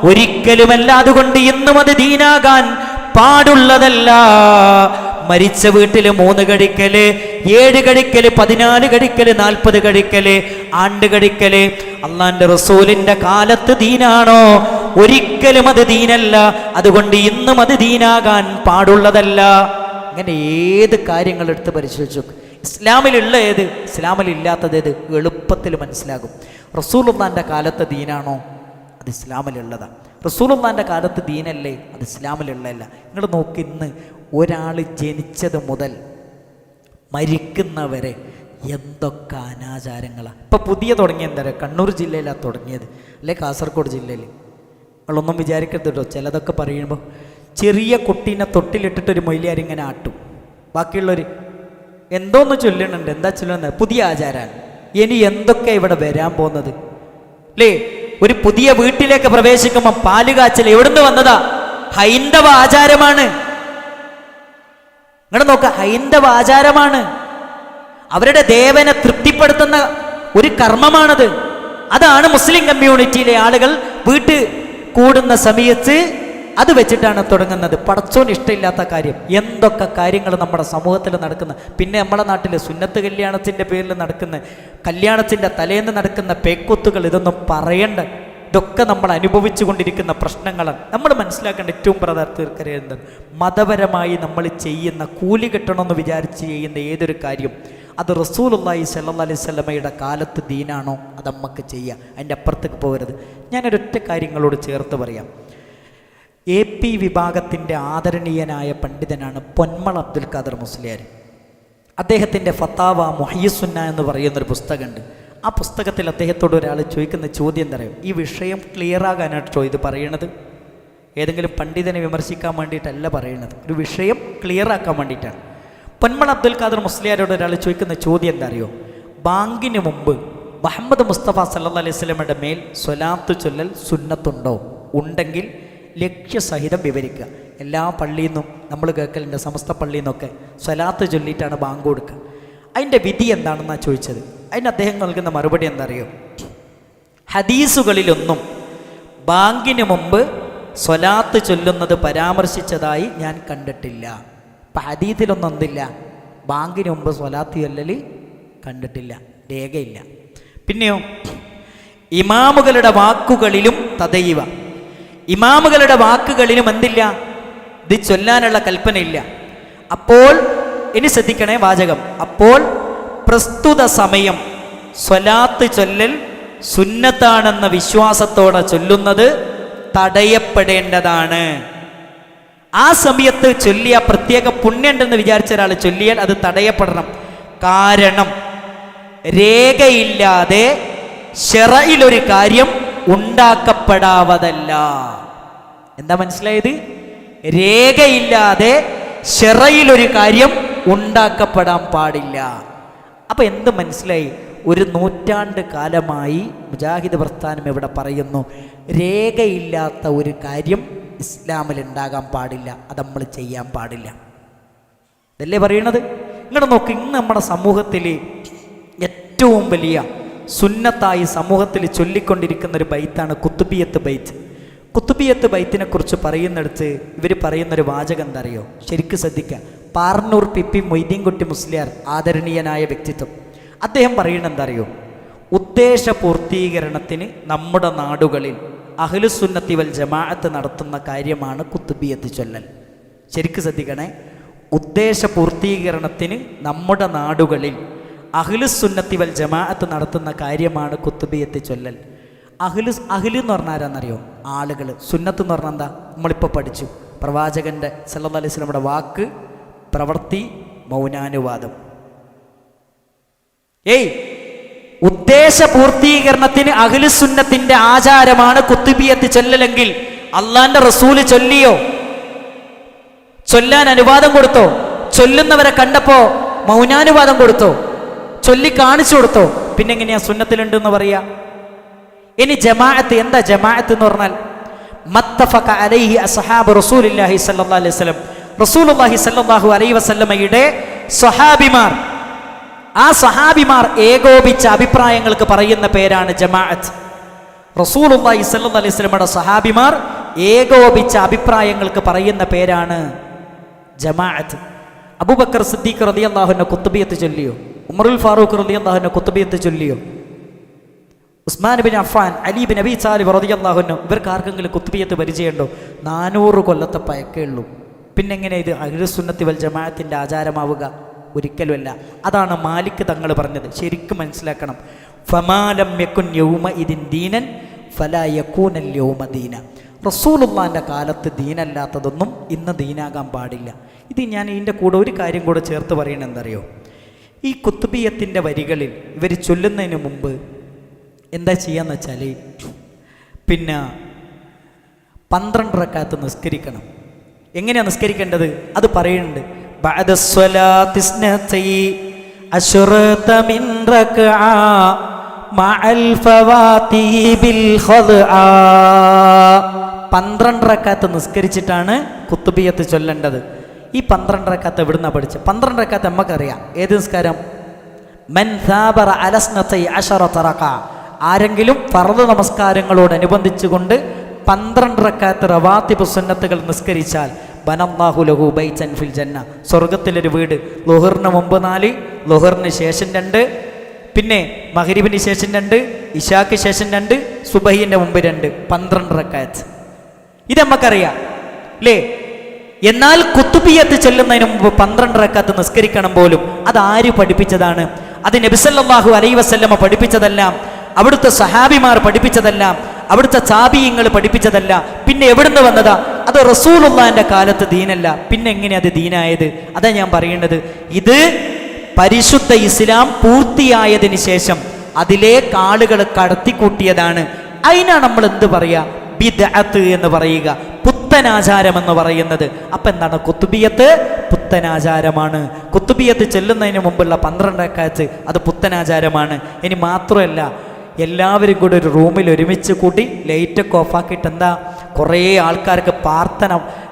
ഒരിക്കലുമല്ല. അതുകൊണ്ട് ഇന്നും അത് ദീനാകാൻ പാടുള്ളതല്ല. മരിച്ച വീട്ടില് 3 കഴിക്കല്, 7 കഴിക്കല്, 14 കഴിക്കല്, 40 കഴിക്കല്, ആണ്ട് കഴിക്കല് അല്ലാഹുവിന്റെ റസൂലിന്റെ കാലത്ത് ദീനാണോ? ഒരിക്കലും അത് ദീനല്ല. അതുകൊണ്ട് ഇന്നും അത് ദീനാകാൻ പാടുള്ളതല്ല. അങ്ങനെ ഏത് കാര്യങ്ങൾ എടുത്ത് പരിശോധിച്ചു, ഇസ്ലാമിലുള്ള ഏത്, ഇസ്ലാമിലില്ലാത്തത് ഏത്, എളുപ്പത്തിൽ മനസ്സിലാകും. റസൂലുള്ളാഹിന്റെ കാലത്ത് ദീനാണോ? അത് ഇസ്ലാമിലുള്ളതാണ്. റസൂലുള്ളാഹിന്റെ കാലത്ത് ദീനല്ലേ? അത് ഇസ്ലാമിലുള്ളതല്ല. നിങ്ങൾ നോക്കി, ഇന്ന് ഒരാൾ ജനിച്ചത് മുതൽ മരിക്കുന്നവരെ എന്തൊക്കെ അനാചാരങ്ങളാണ്. ഇപ്പം പുതിയ തുടങ്ങിയ എന്താ പറയുക, കണ്ണൂർ ജില്ലയിലാണ് തുടങ്ങിയത്, അല്ലെ കാസർഗോഡ് ജില്ലയിൽ. നിങ്ങളൊന്നും വിചാരിക്കരുത് കേട്ടോ. ചിലതൊക്കെ പറയുമ്പോൾ ചെറിയ കുട്ടീനെ തൊട്ടിലിട്ടിട്ടൊരു മൊയിലിയാരിങ്ങനെ ആട്ടും, ബാക്കിയുള്ളവർ എന്തോന്ന് ചൊല്ലുന്നുണ്ട്. എന്താ ചൊല്ലുന്നത്? പുതിയ ആചാരമാണ്. ഇനി എന്തൊക്കെ ഇവിടെ വരാൻ പോകുന്നത് അല്ലേ? ഒരു പുതിയ വീട്ടിലേക്ക് പ്രവേശിക്കുമ്പോൾ പാല് കാച്ചൽ എവിടുന്ന് വന്നതാ? ഹൈന്ദവ ആചാരമാണ്. നിങ്ങൾ നോക്ക, ഹൈന്ദവ ആചാരമാണ്. അവരുടെ ദേവനെ തൃപ്തിപ്പെടുത്തുന്ന ഒരു കർമ്മമാണത്. അതാണ് മുസ്ലിം കമ്മ്യൂണിറ്റിയിലെ ആളുകൾ വീട്ടിൽ കൂടുന്ന സമയത്ത് അത് വെച്ചിട്ടാണ് തുടങ്ങുന്നത്. പടച്ചോന് ഇഷ്ടമില്ലാത്ത കാര്യം എന്തൊക്കെ കാര്യങ്ങൾ നമ്മുടെ സമൂഹത്തിൽ നടക്കുന്ന, പിന്നെ നമ്മുടെ നാട്ടിൽ സുന്നത്ത് കല്യാണത്തിൻ്റെ പേരിൽ നടക്കുന്ന, കല്യാണത്തിൻ്റെ തലേന്ന് നടക്കുന്ന പേക്കൊത്തുകൾ, ഇതൊന്നും പറയണ്ട. ഇതൊക്കെ നമ്മൾ അനുഭവിച്ചു കൊണ്ടിരിക്കുന്ന പ്രശ്നങ്ങളാണ്. നമ്മൾ മനസ്സിലാക്കേണ്ട ഏറ്റവും പ്രധാനപ്പെട്ട മതപരമായി നമ്മൾ ചെയ്യുന്ന, കൂലി കിട്ടണമെന്ന് വിചാരിച്ച് ചെയ്യുന്ന ഏതൊരു കാര്യം അത് റസൂലുള്ളാഹി സ്വല്ലല്ലാഹി അലൈഹി വസല്ലമയുടെ കാലത്ത് ദീനാണോ അത് നമുക്ക് ചെയ്യാം. അതിൻ്റെ അപ്പുറത്തേക്ക് പോകരുത്. ഞാനൊരൊറ്റ കാര്യങ്ങളോട് ചേർത്ത് പറയാം. AP വിഭാഗത്തിൻ്റെ ആദരണീയനായ പണ്ഡിതനാണ് പൊന്മള അബ്ദുൽ ഖാദർ മുസ്ലിയാർ. അദ്ദേഹത്തിൻ്റെ ഫത്താവ മുഹയ്യിസുന്ന എന്ന് പറയുന്നൊരു പുസ്തകമുണ്ട്. ആ പുസ്തകത്തിൽ അദ്ദേഹത്തോട് ഒരാൾ ചോദിക്കുന്ന ചോദ്യം എന്താ പറയുക? ഈ വിഷയം ക്ലിയർ ആകാനായിട്ടോ ഇത് പറയണത്? ഏതെങ്കിലും പണ്ഡിതനെ വിമർശിക്കാൻ വേണ്ടിയിട്ടല്ല പറയണത്, ഒരു വിഷയം ക്ലിയർ ആക്കാൻ വേണ്ടിയിട്ടാണ്. പൊന്മള അബ്ദുൽ ഖാദർ മുസ്ലിയാരോട് ഒരാൾ ചോദിക്കുന്ന ചോദ്യം എന്താ അറിയോ? ബാങ്കിന് മുമ്പ് മുഹമ്മദ് മുസ്തഫ സല്ലല്ലാഹു അലൈഹി വസല്ലമയുടെ മേൽ സ്വലാത്ത് ചൊല്ലൽ സുന്നത്തുണ്ടോ? ഉണ്ടെങ്കിൽ ലക്ഷ്യസഹിതം വിവരിക്കുക. എല്ലാ പള്ളിയിൽ നിന്നും നമ്മൾ കേൾക്കലുണ്ട്, സമസ്ത പള്ളിയിൽ നിന്നൊക്കെ സ്വലാത്ത് ചൊല്ലിയിട്ടാണ് ബാങ്ക് കൊടുക്കുക. അതിൻ്റെ വിധി എന്താണെന്നാണ് ചോദിച്ചത്. അതിന് അദ്ദേഹം നൽകുന്ന മറുപടി എന്താ അറിയോ? ഹദീസുകളിലൊന്നും ബാങ്കിന് മുമ്പ് സ്വലാത്ത് ചൊല്ലുന്നത് പരാമർശിച്ചതായി ഞാൻ കണ്ടിട്ടില്ല. ഇപ്പം ഹദീസിലൊന്നും എന്തില്ല, ബാങ്കിന് മുമ്പ് സ്വലാത്ത് ചൊല്ലൽ കണ്ടിട്ടില്ല, രേഖയില്ല. പിന്നെയോ ഇമാമുകളുടെ വാക്കുകളിലും തദൈവ, ഇമാമുകളുടെ വാക്കുകളിലും എന്തില്ല, ഇത് ചൊല്ലാനുള്ള കൽപ്പനയില്ല. അപ്പോൾ ഇനി ശ്രദ്ധിക്കണേ വാചകം, അപ്പോൾ പ്രസ്തുത സമയം സ്വലാത്ത് ചൊല്ലൽ സുന്നത്താണെന്ന വിശ്വാസത്തോടെ ചൊല്ലുന്നത് തടയപ്പെടേണ്ടതാണ്. ആ സമയത്ത് ചൊല്ലിയ പ്രത്യേക പുണ്യമുണ്ടെന്ന് വിചാരിച്ച ഒരാൾ ചൊല്ലിയാൽ അത് തടയപ്പെടണം. കാരണം രേഖയില്ലാതെ ശറഇലൊരു കാര്യം ഉണ്ടാക്കപ്പെടാവതല്ല. എന്താ മനസ്സിലായത്? രേഖയില്ലാതെ ശറഇലൊരു കാര്യം ഉണ്ടാക്കപ്പെടാൻ പാടില്ല. അപ്പം എന്ത് മനസ്സിലായി? ഒരു നൂറ്റാണ്ട് കാലമായി മുജാഹിദ് പ്രസ്ഥാനം ഇവിടെ പറയുന്നു, രേഖയില്ലാത്ത ഒരു കാര്യം ഇസ്ലാമിൽ ഉണ്ടാകാൻ പാടില്ല, അത് നമ്മൾ ചെയ്യാൻ പാടില്ല. ഇതല്ലേ പറയണത്? ഇങ്ങനെ നോക്ക്, ഇന്ന് നമ്മുടെ സമൂഹത്തിൽ ഏറ്റവും വലിയ സുന്നത്തായി സമൂഹത്തിൽ ചൊല്ലിക്കൊണ്ടിരിക്കുന്ന ഒരു ബൈത്താണ് കുത്തുബിയത്ത് ബൈത്ത്. കുത്തുബിയത്ത് ബൈത്തിനെ കുറിച്ച് പറയുന്നിടത്ത് ഇവർ പറയുന്നൊരു വാചകം എന്താ അറിയോ? ശരിക്കും ശ്രദ്ധിക്കുക. പാർന്നൂർ പി മൊയ്തീൻകുട്ടി മുസ്ലിയാർ, ആദരണീയനായ വ്യക്തിത്വം, അദ്ദേഹം പറയുന്നത് എന്താ അറിയോ? ഉദ്ദേശ പൂർത്തീകരണത്തിന് നമ്മുടെ നാടുകളിൽ അഹ്ലുസുന്നത്തി വൽ ജമാഅത്ത് നടത്തുന്ന കാര്യമാണ് കുത്തുബിയത്ത് ചൊല്ലൽ. ശരിക്കും ശ്രദ്ധിക്കണേ. ഉദ്ദേശ പൂർത്തീകരണത്തിന് നമ്മുടെ നാടുകളിൽ അഹ്ലുസുന്നത്തി വൽ ജമാഅത്ത് നടത്തുന്ന കാര്യമാണ് കുത്തുബിയത്ത് ചൊല്ലൽ. അഹ്ല് എന്ന് പറഞ്ഞാൽ ആരാന്നറിയോ? ആളുകൾ. സുന്നത്ത് എന്ന് പറഞ്ഞാൽ എന്താ? നമ്മളിപ്പോൾ പഠിച്ചു. പ്രവാചകൻ്റെ സല്ലല്ലാഹു അലൈഹി വസല്ലമയുടെ വാക്ക്, പ്രവൃത്തി, മൗനാനുവാദം. ഉദ്ദേശ പൂർത്തീകരണത്തിന് അഹ്ലുസുന്നത്തിന്റെ ആചാരമാണ് കുത്തുബിയത്ത് ചൊല്ലലെങ്കിൽ അള്ളാന്റെ റസൂല് ചൊല്ലിയോ? ചൊല്ലാൻ അനുവാദം കൊടുത്തോ? ചൊല്ലുന്നവരെ കണ്ടപ്പോ മൗനാനുവാദം കൊടുത്തോ? ചൊല്ലി കാണിച്ചു കൊടുത്തോ? പിന്നെ എങ്ങനെയാ സുന്നത്തിലുണ്ട് എന്ന് പറയാ? ഇനി ജമാഅത്ത് എന്താ? ജമാഅത്ത് എന്ന് പറഞ്ഞാൽ മത്തഫഖ അലൈഹി അസ്ഹാബു റസൂലുള്ളാഹി സ്വല്ലല്ലാഹു അലൈഹി വസല്ലം, റസൂലുള്ളാഹി സ്വല്ലല്ലാഹു അലൈഹി വസല്ലമയുടെ സ്വഹാബിമാർ, ആ സ്വഹാബിമാർ ഏകോപിച്ച അഭിപ്രായങ്ങൾക്ക് പറയുന്ന പേരാണ് ജമാഅത്ത്. റസൂലുള്ളാഹി സ്വല്ലല്ലാഹു അലൈഹി വസല്ലമയുടെ സ്വഹാബിമാർ ഏകോപിച്ച അഭിപ്രായങ്ങൾക്ക് പറയുന്ന പേരാണ് ജമാഅത്ത്. അബൂബക്കർ സിദ്ദീഖ് റളിയല്ലാഹു അൻഹു കുത്തുബിയത്ത് ചൊല്ലിയോ? ഉമറുൽ ഫാറൂഖ് റളിയല്ലാഹു അൻഹു കുത്തുബിയത്ത് ചൊല്ലിയോ? Usman bin Affan, Ali bin Abi Talib റളിയല്ലാഹു അൻഹു, ഇവർക്ക് ആർക്കെങ്കിലും കുത്തുബിയത്ത് പരിചയമുണ്ടോ? 400 കൊല്ലത്തെ പഴക്കേ ഉള്ളൂ. പിന്നെ എങ്ങനെ ഇത് അഹ്ലുസുന്നത്തി വൽ ജമാഅത്തിന്റെ ആചാരമാവുക? ഒരിക്കലുമല്ല. അതാണ് മാലിക് തങ്ങൾ പറഞ്ഞത്. ശരിക്കും മനസ്സിലാക്കണം. ഫമാലം യകുൻ യൗമ ഇദിൻ ദീനൻ ഫലാ യകൂനൽ യൗമ ദീന. റസൂലുള്ളാഹിന്റെ കാലത്ത് ദീനല്ലാത്തതൊന്നും ഇന്ന് ദീനാകാൻ പാടില്ല. ഇത് ഞാൻ ഇതിൻ്റെ കൂടെ ഒരു കാര്യം കൂടെ ചേർത്ത് പറയണത് എന്തറിയോ? ഈ കുത്തുബിയത്തിൻ്റെ വരികളിൽ ഇവർ ചൊല്ലുന്നതിന് മുമ്പ് എന്താ ചെയ്യാന്ന് വെച്ചാൽ, പിന്നെ 12 റക്അത്ത് നിസ്കരിക്കണം. എങ്ങനെയാണ് നിസ്കരിക്കേണ്ടത്? അത് പറയുന്നുണ്ട്. ബഅദസ്സലാത്തി ഇസ്നതൈ അശ്റത മിൻ റക്അ മഅൽ ഫവാതിഹി ബിൽ ഖദ്ആ. 12 റക്അത്ത് നിസ്കരിച്ചിട്ടാണ് കുത്തുബിയത്ത് ചൊല്ലേണ്ടത്. ഈ 12 റക്അത്ത് എവിടുന്നാ പഠിച്ചത്? 12 റക്അത്ത് നമുക്കറിയാം. ഏത് നിസ്കാരം? മൻ സാബറ അലസ്നതൈ അശറത റക്അ. ആരെങ്കിലും ഫർദ് നമസ്കാരങ്ങളോടനുബന്ധിച്ചുകൊണ്ട് 12 റക്അത്ത് റവാത്തിബ് സുന്നത്തുകൾ നിസ്കരിച്ചാൽ ബനല്ലാഹു ലഹു ബൈതൻ ഫിൽ ജന്ന, സ്വർഗത്തിലൊരു വീട്. ളുഹറിന് മുമ്പ് 4, ളുഹറിന് ശേഷം 2, പിന്നെ മഗ്രിബിന് ശേഷം 2, ഇശാക്ക് ശേഷം 2, സുബഹിന്റെ മുമ്പ് 2. 12 റക്അത്ത്. ഇത് നമുക്കറിയാം അല്ലേ? എന്നാൽ കുത്തുബിയത്ത് ചെല്ലുന്നതിന് മുമ്പ് 12 റക്അത്ത് നിസ്കരിക്കണം പോലും. അത് ആര് പഠിപ്പിച്ചതാണ്? അത് നബി സല്ലല്ലാഹു അലൈഹി വസല്ലമ പഠിപ്പിച്ചതല്ല, അവിടുത്തെ സഹാബിമാർ പഠിപ്പിച്ചതല്ല, അവിടുത്തെ താബിഈങ്ങൾ പഠിപ്പിച്ചതല്ല. പിന്നെ എവിടുന്ന് വന്നതാ? അത് റസൂലുള്ളാഹിന്റെ കാലത്ത് ദീനല്ല. പിന്നെ എങ്ങനെ അത് ദീനായത്? അതാ ഞാൻ പറയുന്നത്. ഇത് പരിശുദ്ധ ഇസ്ലാം പൂർത്തിയായതിനു ശേഷം അതിലേക്ക് ആളുകൾ കടത്തിക്കൂട്ടിയതാണ്. അതിനാണ് നമ്മൾ എന്ത് പറയാ? ബിദ്അത്ത് എന്ന് പറയുക, പുത്തനാചാരം എന്ന് പറയുന്നത്. അപ്പൊ എന്താണ് കുത്തുബിയത്ത്? പുത്തനാചാരമാണ്. കുത്തുബിയത്ത് ചെല്ലുന്നതിന് മുമ്പുള്ള 12 റക്അത്ത് അത് പുത്തനാചാരമാണ്. ഇനി മാത്രമല്ല, എല്ലാവരും കൂടി ഒരു റൂമിൽ ഒരുമിച്ച് കൂട്ടി ലൈറ്റൊക്കെ ഓഫാക്കിയിട്ട് എന്താ കുറേ ആൾക്കാർക്ക് പ്രാർത്ഥന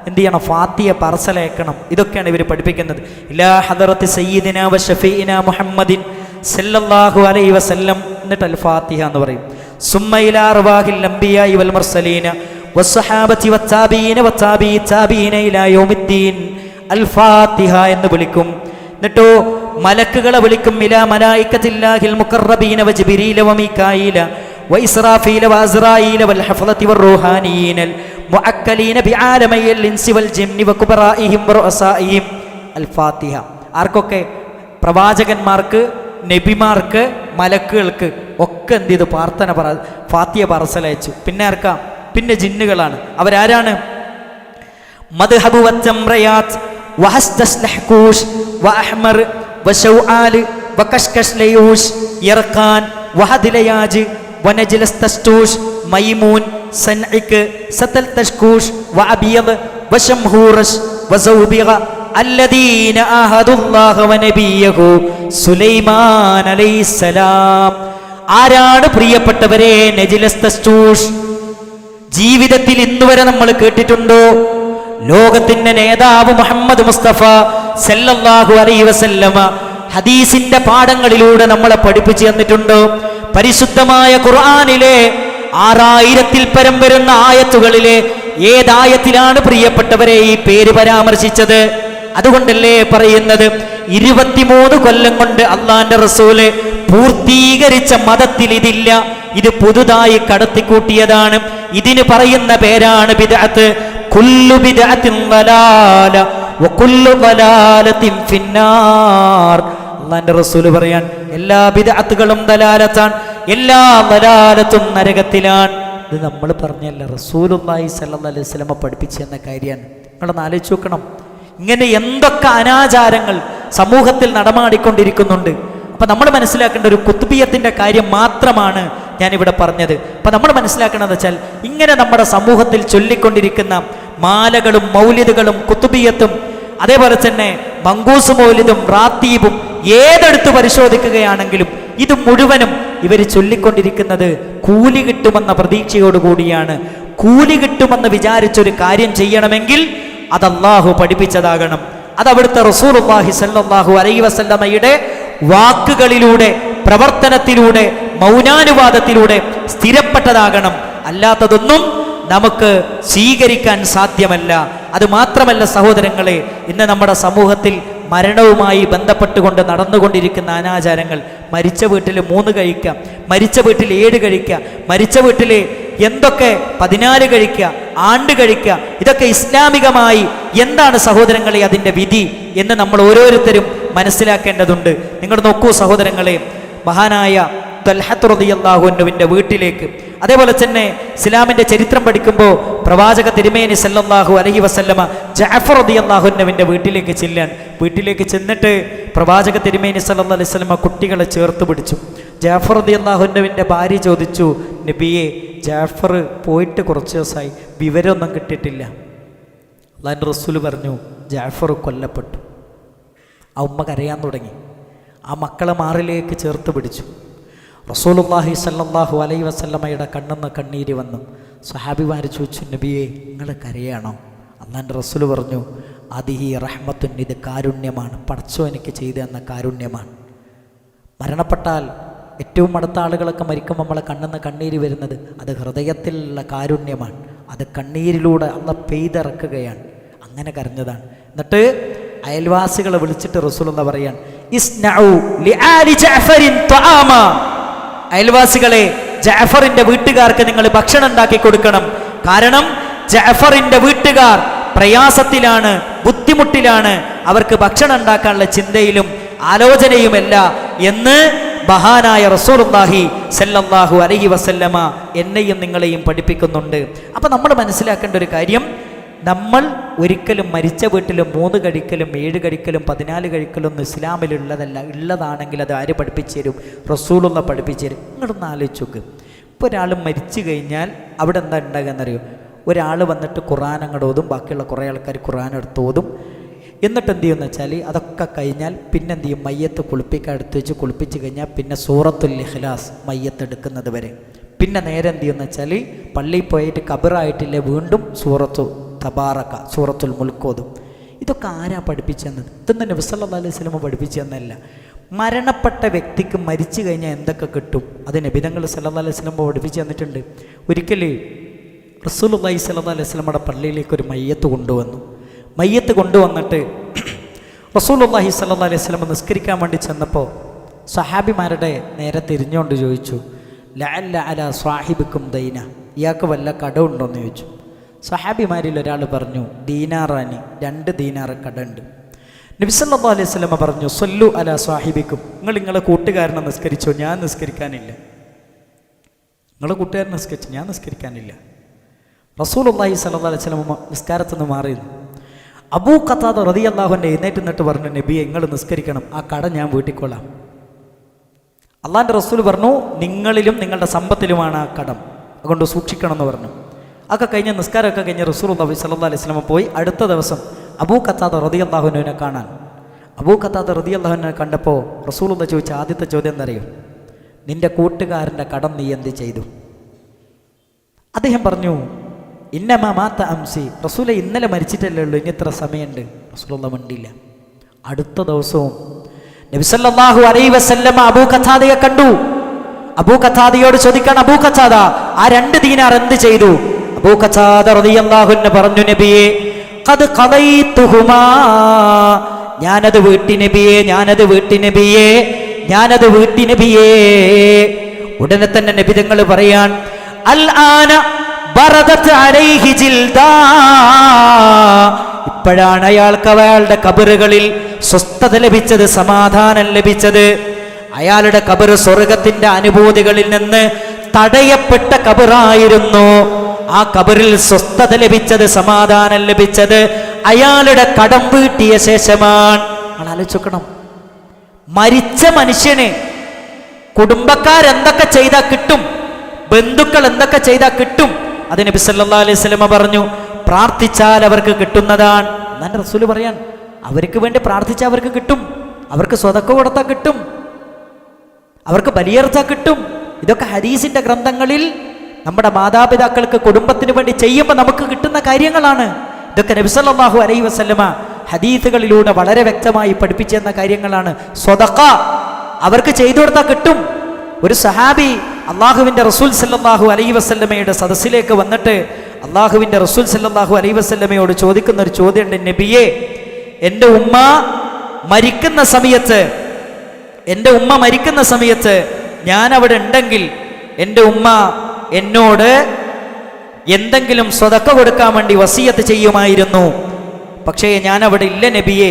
എന്ത് ചെയ്യണം? ഫാത്തിഹ പറസലയക്കണം. ഇതൊക്കെയാണ് ഇവർ പഠിപ്പിക്കുന്നത്. ഇലാ ഹദറത്തി സയ്യിദിനാ വ ഷഫീഇനാ മുഹമ്മദിൻ സല്ലല്ലാഹു അലൈഹി വസല്ലം. എന്നിട്ട് അൽ ഫാത്തിഹ എന്ന് പറയും. സുമ്മ ഇലാ അർവാഹിൽ അംബിയാഇ വൽ മുർസലീന വസ്സഹാബത്തി വത്താബീന വത്താബീ താബീന ഇലാ യൗമിദ്ദീൻ. അൽ ഫാത്തിഹ എന്ന് വിളിക്കും. എന്നിട്ടോ മലക്കുകളെ വിളിക്കും. ഇലാ മലായികത്തില്ലാഹിൽ മുഖറബീന വ ജിബ്രീല വ മീകായില വ ഇസ്റാഫീല വ അസ്റായീല വൽ ഹഫളതി വർ റൂഹാനീനൽ മുഅക്കലീന ബിആലമയിൽ ഇൻസി വൽ ജിന്നി വ കുബറാഇഹിം വ റഅസാഇഹിം. അൽ ഫാത്തിഹ ആർക്കൊക്കെ? പ്രവാചകന്മാർക്ക്, നബിമാർക്ക്, മലക്കുകൾക്ക് ഒക്കെ എന്ത് ചെയ്തു? പ്രാർത്ഥന ഫാത്തിഹ പറസലയച്ചു. പിന്നെ ആർക്കാ? പിന്നെ ജിന്നുകളാണ്. അവരാരാണ്? മദ്ഹബു വത്തംറയാത്ത് വഹസ്തസ്ലഹ്കൂഷ് വഅഹ്മർ വശൗആൽ വകഷ്കശ് ലയൂഷ് യർഖാൻ വഹദ്ലയാജ് വനജ്ലസ്തസ്തൂഷ് മൈമൂൻ സൻഇക് സതൽ തഷ്കൂഷ് വഅബിയദ് വശംഹൂറഷ് വസൗബിഗ അല്ലദീന ആഹദുല്ലാഹ വനബിയഹു സുലൈമാൻ അലൈഹിസ്സലാം. ആരാണ് പ്രിയപ്പെട്ടവരെ നജ്ലസ്തസ്തൂഷ്? ജീവിതത്തിൽ ഇന്നുവരെ നമ്മൾ കേട്ടിട്ടുണ്ടോ? ലോകത്തിന്റെ നേതാവ് മുഹമ്മദ് മുസ്തഫ സല്ലല്ലാഹു അലൈഹി വസല്ലമ ഹദീസിന്റെ പാഠങ്ങളിലൂടെ നമ്മളെ പഠിപ്പിച്ചു തന്നിട്ടുണ്ടോ? പരിശുദ്ധമായ ഖുർആനിലെ 6000-ൽ പരം വരുന്ന ആയത്തുകളിലെ ഏതായത്തിലാണ് പ്രിയപ്പെട്ടവരെ ഈ പേര് പരാമർശിച്ചത്? അതുകൊണ്ടല്ലേ പറയുന്നത് 23 കൊല്ലം കൊണ്ട് അള്ളാന്റെ റസൂല് പൂർത്തീകരിച്ച മതത്തിൽ ഇതില്ല. ഇത് പുതുതായി കടത്തിക്കൂട്ടിയതാണ്. ഇതിന് പറയുന്ന പേരാണ് ബിദ്അത്ത്. കുല്ലു ബിദ്അത്തിൻ ളലാല വകുല്ലു ളലാലത്തിൻ ഫിന്നാർ. അല്ലാഹുവിന്റെ റസൂൽ പറയാൻ എല്ലാ ബിദ്അത്തുകളും ദലാലത്താണ്, എല്ലാ ദലാലത്തും നരകത്തിലാണ്. ഇത് നമ്മൾ പറഞ്ഞല്ല, റസൂലുള്ളാഹി സ്വല്ലല്ലാഹു അലൈഹി വസല്ലം പഠിപ്പിച്ചു എന്ന കാര്യമാണ്. നിങ്ങളൊന്ന് ആലോചിച്ച് നോക്കണം. ഇങ്ങനെ എന്തൊക്കെ അനാചാരങ്ങൾ സമൂഹത്തിൽ നടമാടിക്കൊണ്ടിരിക്കുന്നുണ്ട്. അപ്പൊ നമ്മൾ മനസ്സിലാക്കേണ്ട ഒരു കുത്തുബിയത്തിന്റെ കാര്യം മാത്രമാണ് ഞാനിവിടെ പറഞ്ഞത്. അപ്പൊ നമ്മൾ മനസ്സിലാക്കണമെന്ന് വെച്ചാൽ ഇങ്ങനെ നമ്മുടെ സമൂഹത്തിൽ ചൊല്ലിക്കൊണ്ടിരിക്കുന്ന മാലകളും മൗലിദുകളും കുത്തുബിയത്തും അതേപോലെ തന്നെ മങ്കൂസ് മൗലിദും റാത്തീബും ഏതെടുത്ത് പരിശോധിക്കുകയാണെങ്കിലും ഇത് മുഴുവനും ഇവർ ചൊല്ലിക്കൊണ്ടിരിക്കുന്നത് കൂലി കിട്ടുമെന്ന പ്രതീക്ഷയോടുകൂടിയാണ്. കൂലി കിട്ടുമെന്ന് വിചാരിച്ചൊരു കാര്യം ചെയ്യണമെങ്കിൽ അത് അല്ലാഹു പഠിപ്പിച്ചതാകണം. അത് അവിടുത്തെ റസൂലുള്ളാഹി സ്വല്ലല്ലാഹു അലൈഹി വസല്ലമയുടെ വാക്കുകളിലൂടെ, പ്രവർത്തനത്തിലൂടെ, മൗനാനുവാദത്തിലൂടെ സ്ഥിരപ്പെട്ടതാകണം. അല്ലാത്തതൊന്നും നമുക്ക് സ്വീകരിക്കാൻ സാധ്യമല്ല. അത് മാത്രമല്ല സഹോദരങ്ങളെ, ഇന്ന് നമ്മുടെ സമൂഹത്തിൽ മരണവുമായി ബന്ധപ്പെട്ടുകൊണ്ട് നടന്നുകൊണ്ടിരിക്കുന്ന അനാചാരങ്ങൾ, മരിച്ച വീട്ടിൽ 3 കഴിക്കുക, മരിച്ച വീട്ടിൽ 7 കഴിക്കുക, മരിച്ച വീട്ടിൽ എന്തൊക്കെ 14 കഴിക്കുക, ആണ്ട് കഴിക്കുക, ഇതൊക്കെ ഇസ്ലാമികമായി എന്താണ് സഹോദരങ്ങളെ അതിൻ്റെ വിധി എന്ന് നമ്മൾ ഓരോരുത്തരും മനസ്സിലാക്കേണ്ടതുണ്ട്. നിങ്ങൾ നോക്കൂ സഹോദരങ്ങളെ, മഹാനായ ത്വൽഹത്ത് റളിയല്ലാഹു അൻഹുവിൻ്റെ വീട്ടിലേക്ക്, അതേപോലെ തന്നെ ഇസ്ലാമിൻ്റെ ചരിത്രം പഠിക്കുമ്പോൾ പ്രവാചക തിരുമേനി സല്ലല്ലാഹു അലൈഹി വസല്ലമ ജഅഫർ റളിയല്ലാഹു അൻഹുവിൻ്റെ വീട്ടിലേക്ക് വീട്ടിലേക്ക് ചെന്നിട്ട് പ്രവാചക തിരുമേനി സല്ലല്ലാഹു അലൈഹി വസല്ലമ കുട്ടികളെ ചേർത്ത് പിടിച്ചു. ജഅഫർ റളിയല്ലാഹു അൻഹുവിൻ്റെ ഭാര്യ ചോദിച്ചു, നബിയെ, ജഅഫർ പോയിട്ട് കുറച്ച് ദിവസമായി, വിവരമൊന്നും കിട്ടിയിട്ടില്ല. അല്ലാഹുവിൻ്റെ റസൂൽ പറഞ്ഞു, ജഅഫർ കൊല്ലപ്പെട്ടു. ആ ഉമ്മ കരയാൻ തുടങ്ങി. ആ മക്കളെ മാറിലേക്ക് ചേർത്ത് പിടിച്ചു. റസൂലുള്ളാഹി സ്വല്ലല്ലാഹു അലൈഹി വസല്ലമയുടെ കണ്ണെന്ന് കണ്ണീര് വന്നു. സ്വഹാബിമാർ ചോദിച്ചു, നബിയെ നിങ്ങൾ കരയാണോ? അല്ലാഹുവിൻ്റെ റസൂൽ പറഞ്ഞു, അതിഹി റഹ്മത്തുൻ, ഇത് കാരുണ്യമാണ്, പടച്ചോ എനിക്ക് ചെയ്തു തന്ന കാരുണ്യമാണ്. മരണപ്പെട്ടാൽ ഏറ്റവും അടുത്ത ആളുകളൊക്കെ മരിക്കുമ്പോൾ നമ്മളെ കണ്ണെന്ന് കണ്ണീര് വരുന്നത് അത് ഹൃദയത്തിലുള്ള കാരുണ്യമാണ്. അത് കണ്ണീരിലൂടെ അള്ള പെയ്തിറക്കുകയാണ്. അങ്ങനെ കരഞ്ഞതാണ്. എന്നിട്ട് അയൽവാസികളെ വിളിച്ചിട്ട് റസൂലുള്ളാഹി പറയാൻ, ഇസ്നഉ ലിആലി ജഅഫറിൻ തആമ, അയൽവാസികളെ ജഅഫറിന്റെ വീട്ടുകാർക്ക് നിങ്ങൾ ഭക്ഷണം ഉണ്ടാക്കി കൊടുക്കണം. കാരണം ജഅഫറിന്റെ വീട്ടുകാർ പ്രയാസത്തിലാണ്, ബുദ്ധിമുട്ടിലാണ്, അവർക്ക് ഭക്ഷണം ഉണ്ടാക്കാനുള്ള ചിന്തയിലും ആലോചനയുമല്ല എന്ന് മഹാനായ റസൂലുള്ളാഹി സല്ലല്ലാഹു അലൈഹി വസല്ലമ എന്നെയും നിങ്ങളെയും പഠിപ്പിക്കുന്നുണ്ട്. അപ്പം നമ്മൾ മനസ്സിലാക്കേണ്ട ഒരു കാര്യം, നമ്മൾ ഒരിക്കലും മരിച്ച വീട്ടിലും 3 കഴിക്കലും 7 കഴിക്കലും 14 കഴിക്കലും ഒന്നും ഇസ്ലാമിലുള്ളതല്ല. ഉള്ളതാണെങ്കിൽ അത് ആര് പഠിപ്പിച്ചു തരും? റസൂലുള്ളാഹി പഠിപ്പിച്ചു തരും. നിങ്ങളൊന്ന് ആലോചിച്ച് നോക്ക്. ഇപ്പോൾ ഒരാൾ മരിച്ചു കഴിഞ്ഞാൽ അവിടെ എന്താ ഉണ്ടാകുകയെന്നറിയോ? ഒരാൾ വന്നിട്ട് ഖുർആൻ അങ്ങോട്ട് ഓതും, ബാക്കിയുള്ള കുറേ ആൾക്കാർ ഖുർആൻ എടുത്ത് ഓതും. എന്നിട്ട് എന്ത് ചെയ്യുമെന്ന് വെച്ചാൽ അതൊക്കെ കഴിഞ്ഞാൽ പിന്നെ എന്ത് ചെയ്യും? മയ്യത്ത് കുളിപ്പിക്കാൻ എടുത്ത് വെച്ച് കുളിപ്പിച്ച് കഴിഞ്ഞാൽ പിന്നെ സൂറത്തുൽ ഇഖ്ലാസ് മയ്യത്ത് എടുക്കുന്നത് വരെ. പിന്നെ നേരെ എന്ത് ചെയ്യുമെന്ന് വെച്ചാൽ പള്ളിയിൽ പോയിട്ട് കബറായിട്ടില്ലേ വീണ്ടും സൂറത്തു തബാറക, സൂറത്തുൽ മുൽക്ക് ഓതും. ഇതൊക്കെ ആരാ പഠിപ്പിച്ചെന്നത്? ഇതൊന്നും നബി സല്ലല്ലാഹു അലൈഹി വസല്ലം പഠിപ്പിച്ചു തന്നല്ല. മരണപ്പെട്ട വ്യക്തിക്ക് മരിച്ചു കഴിഞ്ഞാൽ എന്തൊക്കെ കിട്ടും അത് നബി തങ്ങൾ സല്ലല്ലാഹു അലൈഹി വസല്ലം പഠിപ്പിച്ചു തന്നിട്ടുണ്ട്. ഒരിക്കൽ റസൂലുള്ളാഹി സ്വല്ലല്ലാഹു അലൈഹി വസല്ലമയുടെ പള്ളിയിലേക്ക് ഒരു മയ്യത്ത് കൊണ്ടുവന്നു. മയ്യത്ത് കൊണ്ടുവന്നിട്ട് റസൂലുള്ളാഹി സ്വല്ലല്ലാഹു അലൈഹി വസല്ലം നിസ്കരിക്കാൻ വേണ്ടി ചെന്നപ്പോൾ സഹാബിമാരുടെ നേരെ തിരിഞ്ഞുകൊണ്ട് ചോദിച്ചു, ലഅല്ല അലാ സ്വാഹിബിക്കും ദൈന, ഇയാൾക്ക് വല്ല കടമുണ്ടോയെന്ന് ചോദിച്ചു. സഹാബിമാരിൽ ഒരാൾ പറഞ്ഞു, ദീനാറാനി, 2 ദീനാറ് കടമുണ്ട്. നബി സല്ലല്ലാഹു അലൈഹി വസല്ലം പറഞ്ഞു, സല്ലു അലാ സ്വാഹിബിക്കും, നിങ്ങളെ കൂട്ടുകാരനെ നിസ്കരിച്ചോ, ഞാൻ നിസ്കരിക്കാനില്ല. നിങ്ങളെ കൂട്ടുകാരനെ നിസ്കരിച്ചു, ഞാൻ നിസ്കരിക്കാനില്ല. റസൂലുള്ളാഹി സ്വല്ലല്ലാഹു അലൈഹി വസല്ലം നിസ്കാരത്തിൽ നിന്ന് മാറിയിരുന്നു. അബൂ ഖതാദ റളിയല്ലാഹു അൻഹു എഴുന്നേറ്റ് നിന്നിട്ട് പറഞ്ഞു, നബിയെ നിങ്ങൾ നിസ്കരിക്കണം, ആ കട ഞാൻ വീട്ടിക്കൊള്ളാം. അള്ളാഹിൻ്റെ റസൂൽ പറഞ്ഞു, നിങ്ങളിലും നിങ്ങളുടെ സമ്പത്തിലുമാണ് ആ കടം, അതുകൊണ്ട് സൂക്ഷിക്കണം എന്ന് പറഞ്ഞു. ഒക്കെ കഴിഞ്ഞ് നിസ്കാരമൊക്കെ കഴിഞ്ഞ് റസൂലുള്ളാഹി സ്വല്ലല്ലാഹു അലൈഹി വസല്ലം പോയി. അടുത്ത ദിവസം അബൂ ഖതാദ റളിയല്ലാഹു അൻഹുവിനെ കാണാൻ. അബൂ ഖതാദ റളിയല്ലാഹു അൻഹുവിനെ കണ്ടപ്പോൾ റസൂലുള്ളാഹി ചോദിച്ച ആദ്യത്തെ ചോദ്യം എന്തറിയോ? നിന്റെ കൂട്ടുകാരൻ്റെ കടം നീ എന്ത് ചെയ്തു? അദ്ദേഹം പറഞ്ഞു, ഇന്നമാ മാത്ത അംസി, റസൂലെ ഇന്നലെ മരിച്ചിട്ടല്ലേ ഉള്ളൂ, ഇനി ഇത്ര സമയമുണ്ട്. റസൂലുള്ളാഹി മിണ്ടില്ല. അടുത്ത ദിവസവും നബി സല്ലല്ലാഹു അലൈഹി വസല്ലം അബൂ ഖതാദയെ കണ്ടു. അബൂ ഖതാദയോട് ചോദിക്കാൻ, അബൂ ഖതാദ ആ 2 ദീനാർ എന്ത് ചെയ്തു? അബൂ ഖതാദ റളിയല്ലാഹു അൻഹു പറഞ്ഞു, നബിയേ ഖദ് ഖദൈതുഹുമാ, ഞാനത് വീട്ടി നബിയേ, ഞാനത് വീട്ടി നബിയേ, ഞാനത് വീട്ടി നബിയേ. ഉടനെ തന്നെ നബി തങ്ങൾ പറയാൻ, അൽ ആന ബറദത് അലൈഹി ജിൽദാ, ഇപ്പോഴാണ് അയാൾക്ക് അയാളുടെ കബറുകളിൽ സ്വസ്ഥത ലഭിച്ചത്, സമാധാനം ലഭിച്ചത്. അയാളുടെ കബറ് സ്വർഗത്തിന്റെ അനുഭൂതികളിൽ നിന്ന് തടയപ്പെട്ട കബറായിരുന്നു. ആ കബറിൽ സ്വസ്ഥത ലഭിച്ചത്, സമാധാനം ലഭിച്ചത് അയാളുടെ കടം വീട്ടിയ ശേഷമാണ്. ആലോചിക്കണം, മരിച്ച മനുഷ്യന് കുടുംബക്കാരെന്തൊക്കെ ചെയ്താൽ കിട്ടും, ബന്ധുക്കൾ എന്തൊക്കെ ചെയ്താൽ കിട്ടും, അത് നബി സല്ലല്ലാഹു അലൈഹി വസല്ലം പറഞ്ഞു, പ്രാർത്ഥിച്ചാൽ അവർക്ക് കിട്ടുന്നതാണ്. എന്നാണ് റസൂൽ പറയാൻ, അവർക്ക് വേണ്ടി പ്രാർത്ഥിച്ചാൽ അവർക്ക് കിട്ടും, അവർക്ക് സ്വതക്ക കൊടുത്താൽ കിട്ടും, അവർക്ക് ബലിയർച്ചാൽ കിട്ടും. ഇതൊക്കെ ഹദീസിന്റെ ഗ്രന്ഥങ്ങളിൽ നമ്മുടെ മാതാപിതാക്കൾക്ക് കുടുംബത്തിന് വേണ്ടി ചെയ്യുമ്പോൾ നമുക്ക് കിട്ടുന്ന കാര്യങ്ങളാണ്. ഇതൊക്കെ നബി സല്ലല്ലാഹു അലൈഹി വസല്ലമ ഹദീസുകളിലൂടെ വളരെ വ്യക്തമായി പഠിപ്പിച്ചു തന്ന കാര്യങ്ങളാണ്. സ്വതക്ക അവർക്ക് ചെയ്തു കൊടുത്താൽ കിട്ടും. ഒരു സഹാബി അള്ളാഹുവിൻ്റെ റസൂൽ സല്ലല്ലാഹു അലൈഹി വസല്ലമയുടെ സദസ്സിലേക്ക് വന്നിട്ട് അള്ളാഹുവിൻ്റെ റസൂൽ സല്ലല്ലാഹു അലൈഹി വസല്ലമയോട് ചോദിക്കുന്ന ഒരു ചോദ്യമുണ്ട്, നബിയേ എൻ്റെ ഉമ്മ മരിക്കുന്ന സമയത്ത് ഞാൻ അവിടെ ഉണ്ടെങ്കിൽ എൻ്റെ ഉമ്മ എന്നോട് എന്തെങ്കിലും സ്വതക്ക കൊടുക്കാൻ വേണ്ടി വസിയത്ത് ചെയ്യുമായിരുന്നു. പക്ഷേ ഞാൻ അവിടെ ഇല്ല നബിയെ.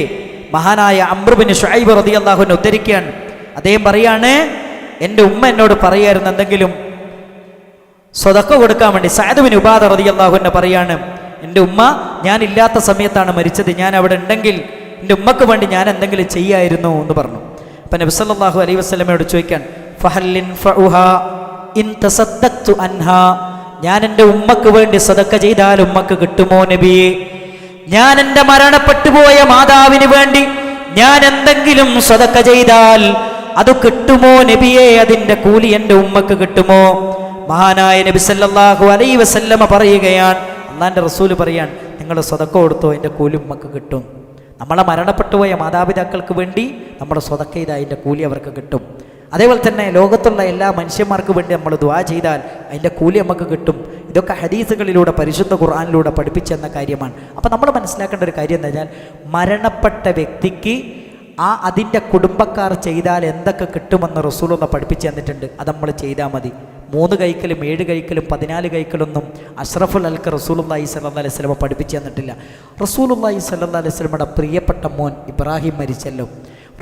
മഹാനായ അംർ ബിൻ ശുഐബ് റളിയല്ലാഹു അൻഹു ഉദ്ധരിക്കുകയാണ്. അദ്ദേഹം പറയാണ്, എൻ്റെ ഉമ്മ എന്നോട് പറയായിരുന്നു എന്തെങ്കിലും സ്വതക്ക കൊടുക്കാൻ വേണ്ടി. സഅദ് ബിൻ ഉബാദ റളിയല്ലാഹു അൻഹു പറയാണ്, എൻ്റെ ഉമ്മ ഞാൻ ഇല്ലാത്ത സമയത്താണ് മരിച്ചത്, ഞാൻ അവിടെ ഉണ്ടെങ്കിൽ എൻ്റെ ഉമ്മക്ക് വേണ്ടി ഞാൻ എന്തെങ്കിലും ചെയ്യായിരുന്നു എന്ന് പറഞ്ഞു. അപ്പം നബി സല്ലല്ലാഹു അലൈഹി വസല്ലമയോട് ചോദിക്കാൻ, ഫഹല്ലിൻ ഫഉഹാ ഇൻ തസദ്ദഖ്തു അൻഹാ, ഞാൻ എൻ്റെ ഉമ്മക്ക് വേണ്ടി സദക്ക ചെയ്താൽ ഉമ്മക്ക് കിട്ടുമോ നബിയെ? ഞാൻ എൻ്റെ മരണപ്പെട്ടു പോയ മാതാവിന് വേണ്ടി ഞാൻ എന്തെങ്കിലും സദഖ ചെയ്താൽ അത് കിട്ടുമോ നബിയെ? അതിന്റെ കൂലി എൻ്റെ ഉമ്മക്ക് കിട്ടുമോ? മഹാനായ നബി സല്ലല്ലാഹു അലൈഹി വസല്ലമ പറയുകയാണ്, അള്ളാന്റെ റസൂല് പറയാൻ, നിങ്ങൾ സദഖ കൊടുത്തോ, അതിന്റെ കൂലി ഉമ്മക്ക് കിട്ടും. നമ്മളെ മരണപ്പെട്ടുപോയ മാതാപിതാക്കൾക്ക് വേണ്ടി നമ്മുടെ സ്വതക്ക ചെയ്താൽ അതിൻ്റെ കൂലി അവർക്ക് കിട്ടും. അതേപോലെ തന്നെ ലോകത്തുള്ള എല്ലാ മനുഷ്യന്മാർക്ക് വേണ്ടി നമ്മൾ ദുആ ചെയ്താൽ അതിൻ്റെ കൂലി നമുക്ക് കിട്ടും. ഇതൊക്കെ ഹദീസുകളിലൂടെ പരിശുദ്ധ ഖുർആനിലൂടെ പഠിപ്പിച്ചെന്ന കാര്യമാണ്. അപ്പോൾ നമ്മൾ മനസ്സിലാക്കേണ്ട ഒരു കാര്യം എന്താ വെച്ചാൽ, മരണപ്പെട്ട വ്യക്തിക്ക് അതിൻ്റെ കുടുംബക്കാർ ചെയ്താൽ എന്തൊക്കെ കിട്ടുമെന്ന് റസൂലുള്ള പഠിപ്പിച്ച് തന്നിട്ടുണ്ട്. അത് നമ്മൾ ചെയ്താൽ മതി. 3 കൈക്കലും 7 കൈക്കലും 14 കൈക്കലൊന്നും അഷ്റഫുൽ അൽക്ക് റസൂലുള്ളാഹി സ്വല്ലല്ലാഹു അലൈഹി വസല്ലം പഠിപ്പിച്ച് തന്നിട്ടില്ല. റസൂലുള്ളാഹി സ്വല്ലല്ലാഹു അലൈഹി വസല്ലമയുടെ പ്രിയപ്പെട്ട മോൻ ഇബ്രാഹിം മരിച്ചല്ലോ.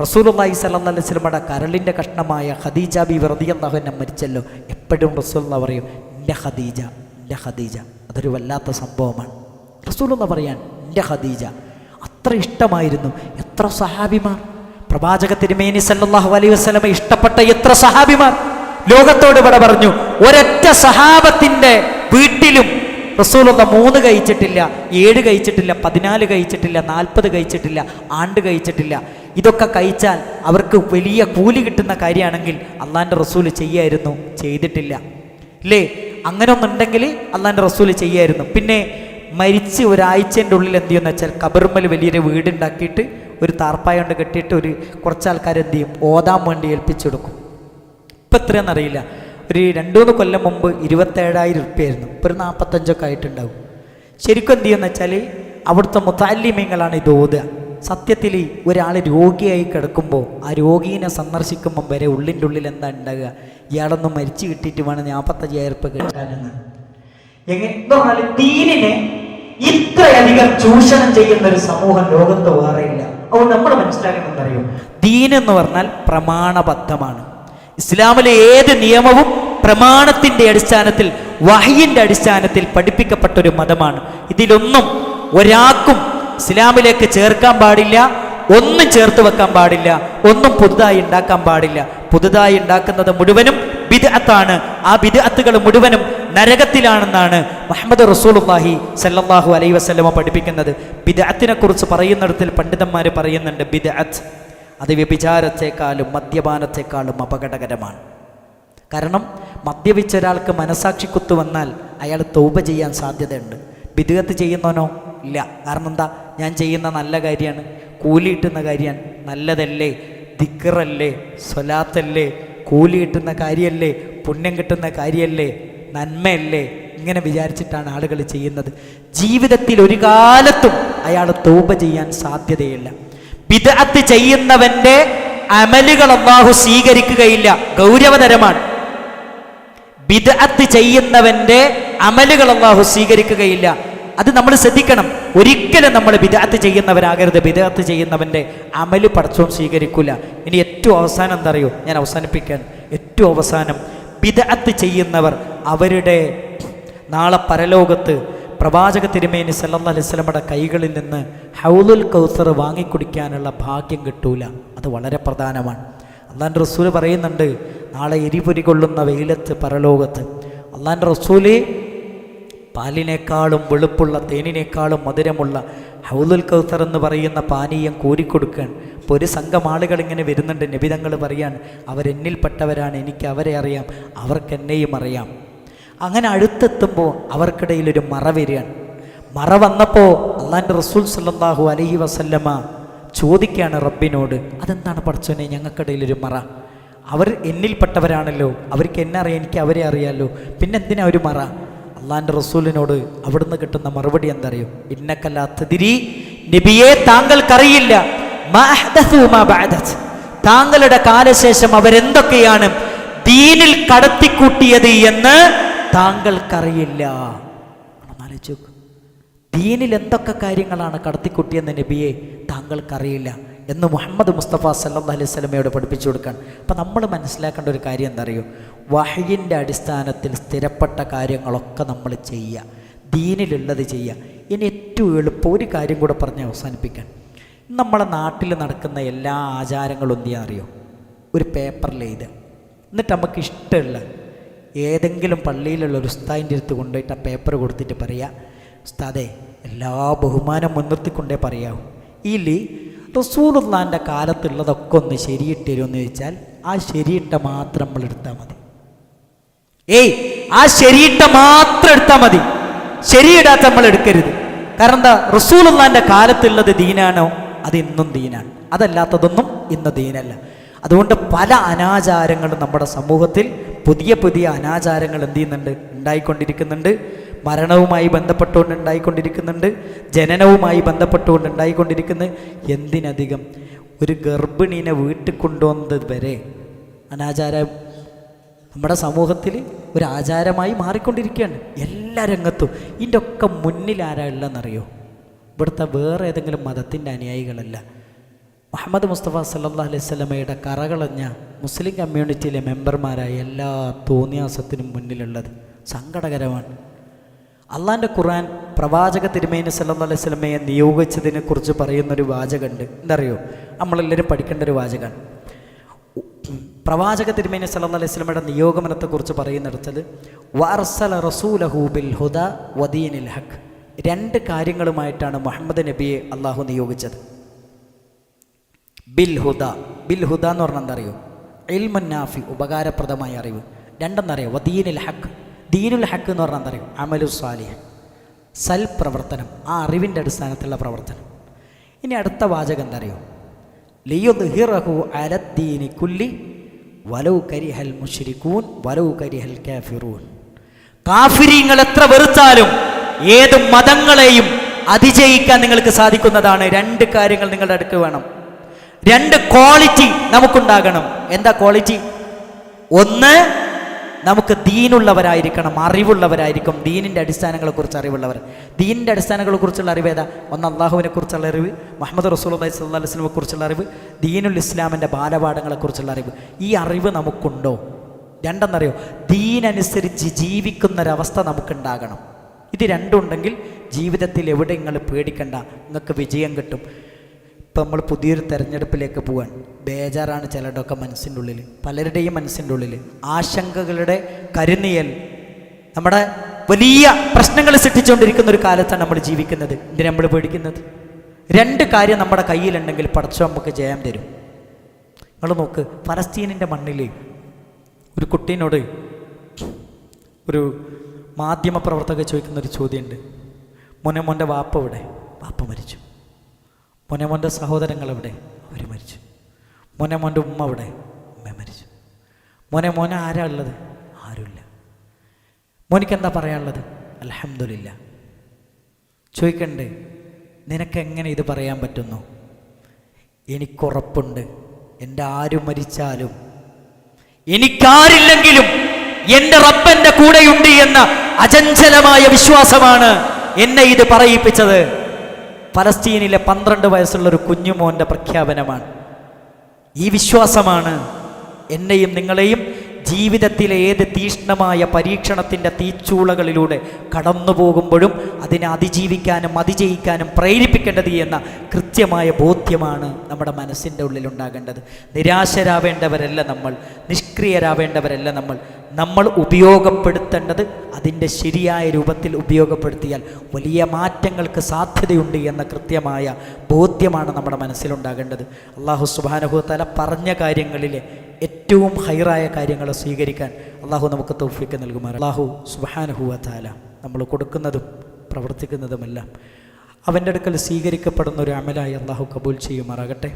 റസൂലുള്ളാഹി സ്വല്ലല്ലാഹു അലൈഹി വസല്ലമയുടെ കരളിൻ്റെ കഷ്ണമായ ഖദീജ ബീവി റളിയല്ലാഹു അൻഹ മരിച്ചല്ലോ. എപ്പോഴും റസൂലുള്ളാഹി പറയും, എൻ്റെ ഖദീജ, എൻ്റെ ഖദീജ. അതൊരു വല്ലാത്ത സംഭവമാണ്. റസൂലുള്ളാഹി പറയാൻ, എൻ്റെ ഖദീജ അത്ര ഇഷ്ടമായിരുന്നു. എത്ര സഹാബിമാർ, പ്രവാചക തിരുമേനി സല്ലല്ലാഹു അലൈഹി വസല്ലമ ഇഷ്ടപ്പെട്ട എത്ര സഹാബിമാർ ലോകത്തോട് ഇവിടെ പറഞ്ഞു. ഒരൊറ്റ സഹാബത്തിന്റെ വീട്ടിലും റസൂലുള്ള 3 കഴിച്ചിട്ടില്ല, 7 കഴിച്ചിട്ടില്ല, 14 കഴിച്ചിട്ടില്ല, 40 കഴിച്ചിട്ടില്ല, ആണ്ട് കഴിച്ചിട്ടില്ല. ഇതൊക്കെ കഴിച്ചാൽ അവർക്ക് വലിയ കൂലി കിട്ടുന്ന കാര്യമാണെങ്കിൽ അള്ളാന്റെ റസൂല് ചെയ്യായിരുന്നു, ചെയ്തിട്ടില്ല അല്ലേ? അങ്ങനെ ഒന്നുണ്ടെങ്കിൽ അള്ളാന്റെ റസൂല് ചെയ്യായിരുന്നു. പിന്നെ മരിച്ച് ഒരാഴ്ചൻ്റെ ഉള്ളിൽ എന്ത് ചെയ്യുമെന്ന് വെച്ചാൽ, കബറുമ്മൽ വലിയൊരു വീടുണ്ടാക്കിയിട്ട് ഒരു താർപ്പായ കൊണ്ട് കെട്ടിയിട്ട് കുറച്ച് ആൾക്കാർ എന്ത് ചെയ്യും, ഓതാൻ വേണ്ടി ഏൽപ്പിച്ചെടുക്കും. ഇപ്പം എത്രയാണെന്നറിയില്ല, ഒരു 2-3 കൊല്ലം മുമ്പ് 27,000 ഉറുപ്പ്യായിരുന്നു. ഇപ്പോൾ ഒരു 45 ആയിട്ടുണ്ടാവും. ശരിക്കും എന്ത് ചെയ്യുമെന്ന് വെച്ചാൽ, അവിടുത്തെ മുതഅല്ലിമീങ്ങളാണ് ഇത് ഓതുക. സത്യത്തിൽ ഒരാൾ രോഗിയായി കിടക്കുമ്പോൾ ആ രോഗീനെ സന്ദർശിക്കുമ്പം വരെ ഉള്ളിൻ്റെ ഉള്ളിൽ എന്താ ഉണ്ടാകുക, ഇയാളൊന്നും മരിച്ചു കിട്ടിയിട്ട് വേണം 45,000 ഉറുപ്പ്യ കിട്ടാനെന്ന്. എങ്ങനെ ദീനിനെ ഇത്രയധികം ചൂഷണം ചെയ്യുന്ന ഒരു സമൂഹം ലോകത്ത് വേറെയില്ല. അതുകൊണ്ട് നമ്മൾ മനസ്സിലാക്കുന്നത് അറിയും, ദീൻ എന്ന് പറഞ്ഞാൽ പ്രമാണബദ്ധമാണ്. ഇസ്ലാമിലെ ഏത് നിയമവും പ്രമാണത്തിന്റെ അടിസ്ഥാനത്തിൽ, വഹയിന്റെ അടിസ്ഥാനത്തിൽ പഠിപ്പിക്കപ്പെട്ട ഒരു മതമാണ്. ഇതിലൊന്നും ഒരാൾക്കും ഇസ്ലാമിലേക്ക് ചേർക്കാൻ പാടില്ല, ഒന്നും ചേർത്ത് വെക്കാൻ പാടില്ല, ഒന്നും പുതുതായി ഉണ്ടാക്കാൻ പാടില്ല. പുതുതായി ഉണ്ടാക്കുന്നത് മുഴുവനും ബിദ്അത്താണ്. ആ ബിദ്അത്തുകൾ മുഴുവനും നരകത്തിലാണെന്നാണ് മുഹമ്മദ് റസൂലുള്ളാഹി സല്ലല്ലാഹു അലൈഹി വസല്ലമ പഠിപ്പിക്കുന്നത്. ബിദ്അത്തിനെ കുറിച്ച് പറയുന്നിടത്തിൽ പണ്ഡിതന്മാർ പറയുന്നുണ്ട്, ബിദ്അത്ത് അത് വ്യഭിചാരത്തെക്കാളും മദ്യപാനത്തെക്കാളും അപകടകരമാണ്. കാരണം മദ്യപിച്ച ഒരാൾക്ക് മനസാക്ഷിക്കുത്ത് വന്നാൽ അയാൾ തൗബ ചെയ്യാൻ സാധ്യതയുണ്ട്. ബിദ്അത്ത് ചെയ്യുന്നവനോ ഇല്ല. കാരണം എന്താ, ഞാൻ ചെയ്യുന്ന നല്ല കാര്യമാണ്, കൂലി കിട്ടുന്ന കാര്യമാണ്, നല്ലതല്ലേ, ദിക്റല്ലേ, സ്വലാത്തല്ലേ, കൂലി കിട്ടുന്ന കാര്യമല്ലേ, പുണ്യം കിട്ടുന്ന കാര്യമല്ലേ, നന്മയല്ലേ, ഇങ്ങനെ വിചാരിച്ചിട്ടാണ് ആളുകൾ ചെയ്യുന്നത്. ജീവിതത്തിൽ ഒരു കാലത്തും അയാൾ തൗബ ചെയ്യാൻ സാധ്യതയില്ല. ബിദ്അത്ത് ചെയ്യുന്നവന്റെ അമലുകൾ അല്ലാഹു സ്വീകരിക്കുകയില്ല, ഗൗരവതരമാണ്. ബിദ്അത്ത് ചെയ്യുന്നവന്റെ അമലുകൾ അല്ലാഹു സ്വീകരിക്കുകയില്ല. അത് നമ്മൾ ശ്രദ്ധിക്കണം. ഒരിക്കലും നമ്മൾ ബിദ്അത്ത് ചെയ്യുന്നവരാകരുത്. ബിദ്അത്ത് ചെയ്യുന്നവന്റെ അമല് പടച്ചോൻ സ്വീകരിക്കില്ല. ഇനി ഏറ്റവും അവസാനം എന്താ അറിയോ, ഞാൻ അവസാനിപ്പിക്കാൻ, ഏറ്റവും അവസാനം ബിദ്അത്ത് ചെയ്യുന്നവർ അവരുടെ നാളെ പരലോകത്ത് പ്രവാചക തിരുമേനി സല്ലല്ലാഹു അലൈഹി വസല്ലമയുടെ കൈകളിൽ നിന്ന് ഹൗലുൽ കൗസർ വാങ്ങിക്കുടിക്കാനുള്ള ഭാഗ്യം കിട്ടൂല. അത് വളരെ പ്രധാനമാണ്. അള്ളാൻ്റെ റസൂല് പറയുന്നുണ്ട്, നാളെ എരിപൊരി കൊള്ളുന്ന വെയിലത്ത് പരലോകത്ത് അള്ളാൻ്റെ റസൂല് പാലിനേക്കാളും വെളുപ്പുള്ള തേനിനേക്കാളും മധുരമുള്ള ഹൗലുൽ കൗസർ എന്ന് പറയുന്ന പാനീയം കോരിക്കൊടുക്കുകയാണ്. അപ്പോൾ ഒരു സംഘം ആളുകൾ ഇങ്ങനെ വരുന്നുണ്ട്. നബി തങ്ങൾ പറയാണ്, അവരെന്നിൽപ്പെട്ടവരാണ്, എനിക്ക് അവരെ അറിയാം, അവർക്ക് എന്നെയും അറിയാം. അങ്ങനെ അടുത്തെത്തുമ്പോൾ അവർക്കിടയിലൊരു മറ വരികയാണ്. മറ വന്നപ്പോൾ അള്ളാൻ്റെ റസൂൽ സല്ലല്ലാഹു അലൈഹി വസല്ലമ ചോദിക്കുകയാണ് റബ്ബിനോട്, അതെന്താണ് പടച്ചോനെ ഞങ്ങൾക്കിടയിലൊരു മറ? അവർ എന്നിൽപ്പെട്ടവരാണല്ലോ, അവർക്ക് എന്നെ അറിയാം, എനിക്ക് അവരെ അറിയാമല്ലോ, പിന്നെ എന്തിനാ ഒരു മറ? അള്ളാൻ്റെ റസൂലിനോട് അവിടുന്ന് കിട്ടുന്ന മറുപടി എന്താ അറിയോ, ഇന്നക്കല്ലാ തദ്രി, നബിയെ താങ്കൾക്കറിയില്ല, മാ അഹ്ദസു മാ ബഅദത്, താങ്കളുടെ കാലശേഷം അവരെന്തൊക്കെയാണ് ദീനിൽ കടത്തിക്കൂട്ടിയത് എന്ന് താങ്കൾക്കറിയില്ല. ആലോചിച്ച് നോക്ക്, ദീനിൽ എന്തൊക്കെ കാര്യങ്ങളാണ് കടത്തിക്കൂട്ടിയെന്ന് നബിയെ താങ്കൾക്കറിയില്ല എന്ന് മുഹമ്മദ് മുസ്തഫ സല്ലല്ലാഹു അലൈഹി വസല്ലമയോട് പഠിപ്പിച്ചു കൊടുക്കാൻ. അപ്പം നമ്മൾ മനസ്സിലാക്കേണ്ട ഒരു കാര്യം എന്താ അറിയോ, വഹയിൻ്റെ അടിസ്ഥാനത്തിൽ സ്ഥിരപ്പെട്ട കാര്യങ്ങളൊക്കെ നമ്മൾ ചെയ്യുക, ദീനിലുള്ളത് ചെയ്യുക. ഇനി ഏറ്റവും എളുപ്പം ഒരു കാര്യം കൂടെ പറഞ്ഞ് അവസാനിപ്പിക്കാൻ, നമ്മളെ നാട്ടിൽ നടക്കുന്ന എല്ലാ ആചാരങ്ങളും എന്ത് ചെയ്യാൻ അറിയോ, ഒരു പേപ്പറിൽ എഴുതുക. എന്നിട്ട് നമുക്ക് ഇഷ്ടമുള്ള ഏതെങ്കിലും പള്ളിയിലുള്ള ഒരു ഉസ്താദിൻ്റെ അടുത്ത് കൊണ്ടുപോയിട്ട് ആ പേപ്പർ കൊടുത്തിട്ട് പറയുക, ഉസ്താദേ എല്ലാ ബഹുമാനം മുൻനിർത്തിക്കൊണ്ടേ പറയാവൂ, ഇതിൽ റസൂലുള്ളാഹിൻ്റെ കാലത്തുള്ളതൊക്കെ ഒന്ന് ശരിയിട്ട് തരുമെന്ന് ചോദിച്ചാൽ ആ ശരിയിട്ട മാത്രം നമ്മൾ എടുത്താൽ മതി. ആ ശരിയിട്ട മാത്രം എടുത്താൽ മതി, ശരിയിടാത്ത നമ്മൾ എടുക്കരുത്. കാരണം എന്താ, റസൂലുള്ളാഹിൻ്റെ കാലത്തുള്ളത് ദീനാണോ അത് ഇന്നും ദീനാണ്, അതല്ലാത്തതൊന്നും ഇന്ന് ദീനല്ല. അതുകൊണ്ട് പല അനാചാരങ്ങളും നമ്മുടെ സമൂഹത്തിൽ പുതിയ പുതിയ അനാചാരങ്ങൾ എന്ത് ചെയ്യുന്നുണ്ട്, ഉണ്ടായിക്കൊണ്ടിരിക്കുന്നുണ്ട്. മരണവുമായി ബന്ധപ്പെട്ടുകൊണ്ട് ഉണ്ടായിക്കൊണ്ടിരിക്കുന്നുണ്ട്, ജനനവുമായി ബന്ധപ്പെട്ടുകൊണ്ട് ഉണ്ടായിക്കൊണ്ടിരിക്കുന്നത്. എന്തിനധികം ഒരു ഗർഭിണീനെ വീട്ടിൽ കൊണ്ടുവന്നത് വരെ അനാചാരം നമ്മുടെ സമൂഹത്തിൽ ഒരു ആചാരമായി മാറിക്കൊണ്ടിരിക്കുകയാണ് എല്ലാ രംഗത്തും. ഇതിൻ്റെ ഒക്കെ മുന്നിൽ ആരാ ഉള്ളതെന്നറിയോ? ഇവിടുത്തെ വേറെ ഏതെങ്കിലും മതത്തിൻ്റെ അനുയായികളല്ല, മുഹമ്മദ് മുസ്തഫ സല്ലല്ലാഹു അലൈഹി വസല്ലമയുടെ കറകളഞ്ഞ മുസ്ലിം കമ്മ്യൂണിറ്റിയിലെ മെമ്പർമാരായ എല്ലാ തോന്നിയാസത്തിനും മുന്നിലുള്ളത്. സങ്കടകരമാണ്. അള്ളാഹിൻ്റെ ഖുർആൻ പ്രവാചക തിരുമേനി സല്ലല്ലാഹു അലൈഹി വസല്ലമയെ നിയോഗിച്ചതിനെ കുറിച്ച് പറയുന്നൊരു വാചകമുണ്ട്. എന്തറിയോ? നമ്മളെല്ലാവരും പഠിക്കേണ്ട ഒരു വാചകമാണ്. പ്രവാചക തിരുമേനി സല്ലല്ലാഹു അലൈഹി വസല്ലമയുടെ നിയോഗമനത്തെക്കുറിച്ച് പറയുന്നിടത്തത് വഅർസല റസൂലഹു ബിൽ ഹുദ വദീനിൽ ഹഖ്. 2 കാര്യങ്ങളുമായിട്ടാണ് മുഹമ്മദ് നബിയെ അള്ളാഹു നിയോഗിച്ചത്. ബിൽ ഹുദ എന്ന് പറഞ്ഞാൽ എന്താ അറിയോ? ഇൽമുൻ നാഫി, ഉപകാരപ്രദമായ അറിവ്. 2 എന്നറിയോ? വദീനിൽ ഹഖ്. ദീനുൽ ഹഖ് എന്ന് പറഞ്ഞാൽ എന്താ അറിയോ? അമലു സാലിഹ്, സൽപ്രവർത്തനം, ആ അറിവിൻ്റെ അടിസ്ഥാനത്തിലുള്ള പ്രവർത്തനം. ഇനി അടുത്ത വാചകം എന്താ അറിയോ? ലിയുദ്ഹിറഹു അലദ്ദീനി കുല്ലി വലൗ കരിഹൽ മുശ്രികൂൻ വലൗ കരിഹൽ കാഫിറൂൻ. കാഫിരീങ്ങൾ എത്ര വെറുത്താലും ഏത് മതങ്ങളെയും അതിജയിക്കാൻ നിങ്ങൾക്ക് സാധിക്കുന്നതാണ്. 2 കാര്യങ്ങൾ നിങ്ങളുടെ അടുക്ക് വേണം. 2 ക്വാളിറ്റി നമുക്കുണ്ടാകണം. എന്താ ക്വാളിറ്റി? ഒന്ന്, നമുക്ക് ദീനുള്ളവരായിരിക്കണം, അറിവുള്ളവരായിരിക്കും. ദീനിൻ്റെ അടിസ്ഥാനങ്ങളെക്കുറിച്ച് അറിവുള്ളവർ. ദീനിൻ്റെ അടിസ്ഥാനങ്ങളെക്കുറിച്ചുള്ള അറിവ് ഏതാ? ഒന്ന് അള്ളാഹുവിനെ കുറിച്ചുള്ള അറിവ്, മുഹമ്മദ് റസൂലുള്ളാഹി സ്വല്ലല്ലാഹു അലൈഹി വസല്ലമയെ കുറിച്ചുള്ള അറിവ്, ദീനുൽ ഇസ്ലാമിൻ്റെ ബാലപാഠങ്ങളെക്കുറിച്ചുള്ള അറിവ്. ഈ അറിവ് നമുക്കുണ്ടോ? 2 എന്നറിയോ? ദീനനുസരിച്ച് ജീവിക്കുന്നൊരവസ്ഥ നമുക്കുണ്ടാകണം. ഇത് 2 ഉണ്ടെങ്കിൽ ജീവിതത്തിൽ എവിടെ നിങ്ങൾ പേടിക്കണ്ട, നിങ്ങൾക്ക് വിജയം കിട്ടും. ഇപ്പം നമ്മൾ പുതിയൊരു തെരഞ്ഞെടുപ്പിലേക്ക് പോകാൻ ബേജാറാണ് ചിലരുടെയൊക്കെ മനസ്സിൻ്റെ ഉള്ളിൽ, പലരുടെയും മനസ്സിൻ്റെ ഉള്ളിൽ ആശങ്കകളുടെ കരുനിയൽ, നമ്മുടെ വലിയ പ്രശ്നങ്ങൾ സൃഷ്ടിച്ചുകൊണ്ടിരിക്കുന്ന ഒരു കാലത്താണ് നമ്മൾ ജീവിക്കുന്നത്. ഇതിന് നമ്മൾ പേടിക്കുന്നത്? 2 കാര്യം നമ്മുടെ കയ്യിലുണ്ടെങ്കിൽ പടച്ചോൻ നമുക്ക് ജയം തരും. നിങ്ങൾ നോക്ക്, ഫലസ്തീനിൻ്റെ മണ്ണിൽ ഒരു കുട്ടീനോട് ഒരു മാധ്യമപ്രവർത്തക ചോദിക്കുന്നൊരു ചോദ്യമുണ്ട്. മോൻ്റെ വാപ്പ എവിടെ? വാപ്പ മരിച്ചു. മോൻ്റെ സഹോദരങ്ങൾ എവിടെ? അവർ മരിച്ചു. മോൻ്റെ ഉമ്മ എവിടെ? ഉമ്മ മരിച്ചു. മോനെ ആരാ ഉള്ളത്? ആരുമില്ല. മോനിക്ക് എന്താ പറയാനുള്ളത്? അൽഹംദുലില്ലാ. ചോദിക്കണ്ടേ, നിനക്കെങ്ങനെ ഇത് പറയാൻ പറ്റുന്നു? എനിക്കുറപ്പുണ്ട്, എൻ്റെ ആരും മരിച്ചാലും എനിക്കാരില്ലെങ്കിലും എൻ്റെ റബ്ബൻ്റെ കൂടെയുണ്ട് എന്ന അചഞ്ചലമായ വിശ്വാസമാണ് എന്നെ ഇത് പറയിപ്പിച്ചത്. ഫലസ്തീനിലെ 12 വയസ്സുള്ളൊരു കുഞ്ഞുമോൻ്റെ പ്രഖ്യാപനമാണ്. ഈ വിശ്വാസമാണ് എന്നെയും നിങ്ങളെയും ജീവിതത്തിലെ ഏത് തീഷ്ണമായ പരീക്ഷണത്തിൻ്റെ തീച്ചൂളകളിലൂടെ കടന്നു പോകുമ്പോഴും അതിനെ അതിജീവിക്കാനും അതിജയിക്കാനും പ്രേരിപ്പിക്കേണ്ടത് എന്ന കൃത്യമായ ബോധ്യമാണ് നമ്മുടെ മനസ്സിൻ്റെ ഉള്ളിലുണ്ടാകേണ്ടത്. നിരാശരാവേണ്ടവരല്ല നമ്മൾ, നിഷ്ക്രിയരാവേണ്ടവരല്ല നമ്മൾ ഉപയോഗപ്പെടുത്തേണ്ടത് അതിൻ്റെ ശരിയായ രൂപത്തിൽ ഉപയോഗപ്പെടുത്തിയാൽ വലിയ മാറ്റങ്ങൾക്ക് സാധ്യതയുണ്ട് എന്ന കൃത്യമായ ബോധ്യമാണ് നമ്മുടെ മനസ്സിലുണ്ടാകേണ്ടത്. അല്ലാഹു സുബ്ഹാനഹു വ തആല പറഞ്ഞ കാര്യങ്ങളിലെ ഏറ്റവും ഹൈറായ കാര്യങ്ങളെ സ്വീകരിക്കാൻ അള്ളാഹു നമുക്ക് തൗഫീഖ് നൽകുമാറാകട്ടെ. അല്ലാഹു സുബ്ഹാനഹു വ തആല നമ്മൾ കൊടുക്കുന്നതും പ്രവർത്തിക്കുന്നതുമെല്ലാം അവൻ്റെ അടുക്കൽ സ്വീകരിക്കപ്പെടുന്ന ഒരു അമലായി അള്ളാഹു കബൂൽ ചെയ്യുമാറാകട്ടെ.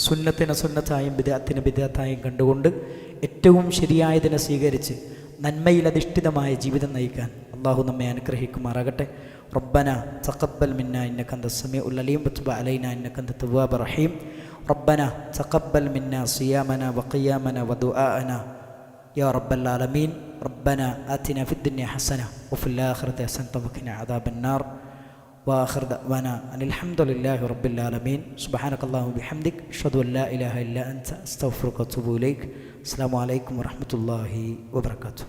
സുന്നത്തിനെ സുന്നത്തായും ബിദ്അത്തിനെ ബിദ്അത്തായും കണ്ടുകൊണ്ട് ഏറ്റവും ശരിയായതിനെ സ്വീകരിച്ച് നന്മയിലധിഷ്ഠിതമായ ജീവിതം നയിക്കാൻ അള്ളാഹു നമ്മെ അനുഗ്രഹിക്കുമാറാകട്ടെ. റബ്ബന തഖബ്ബൽ മിന്നാ ഇന്നക അൻത സമീഉൽ അലീം വതുബ് അലൈനാ ഇന്നക അൻത തവ്വാബുർ റഹീം. ربنا تقبل منا صيامنا وقيامنا ودعاءنا يا رب العالمين. ربنا آتنا في الدنيا حسنة وفي الآخرة حسنة وقنا عذاب النار. وآخر دعوانا أن الحمد لله رب العالمين. سبحانك اللهم وبحمدك أشهد أن لا إله إلا أنت أستغفرك وأتوب إليك. السلام عليكم ورحمة الله وبركاته.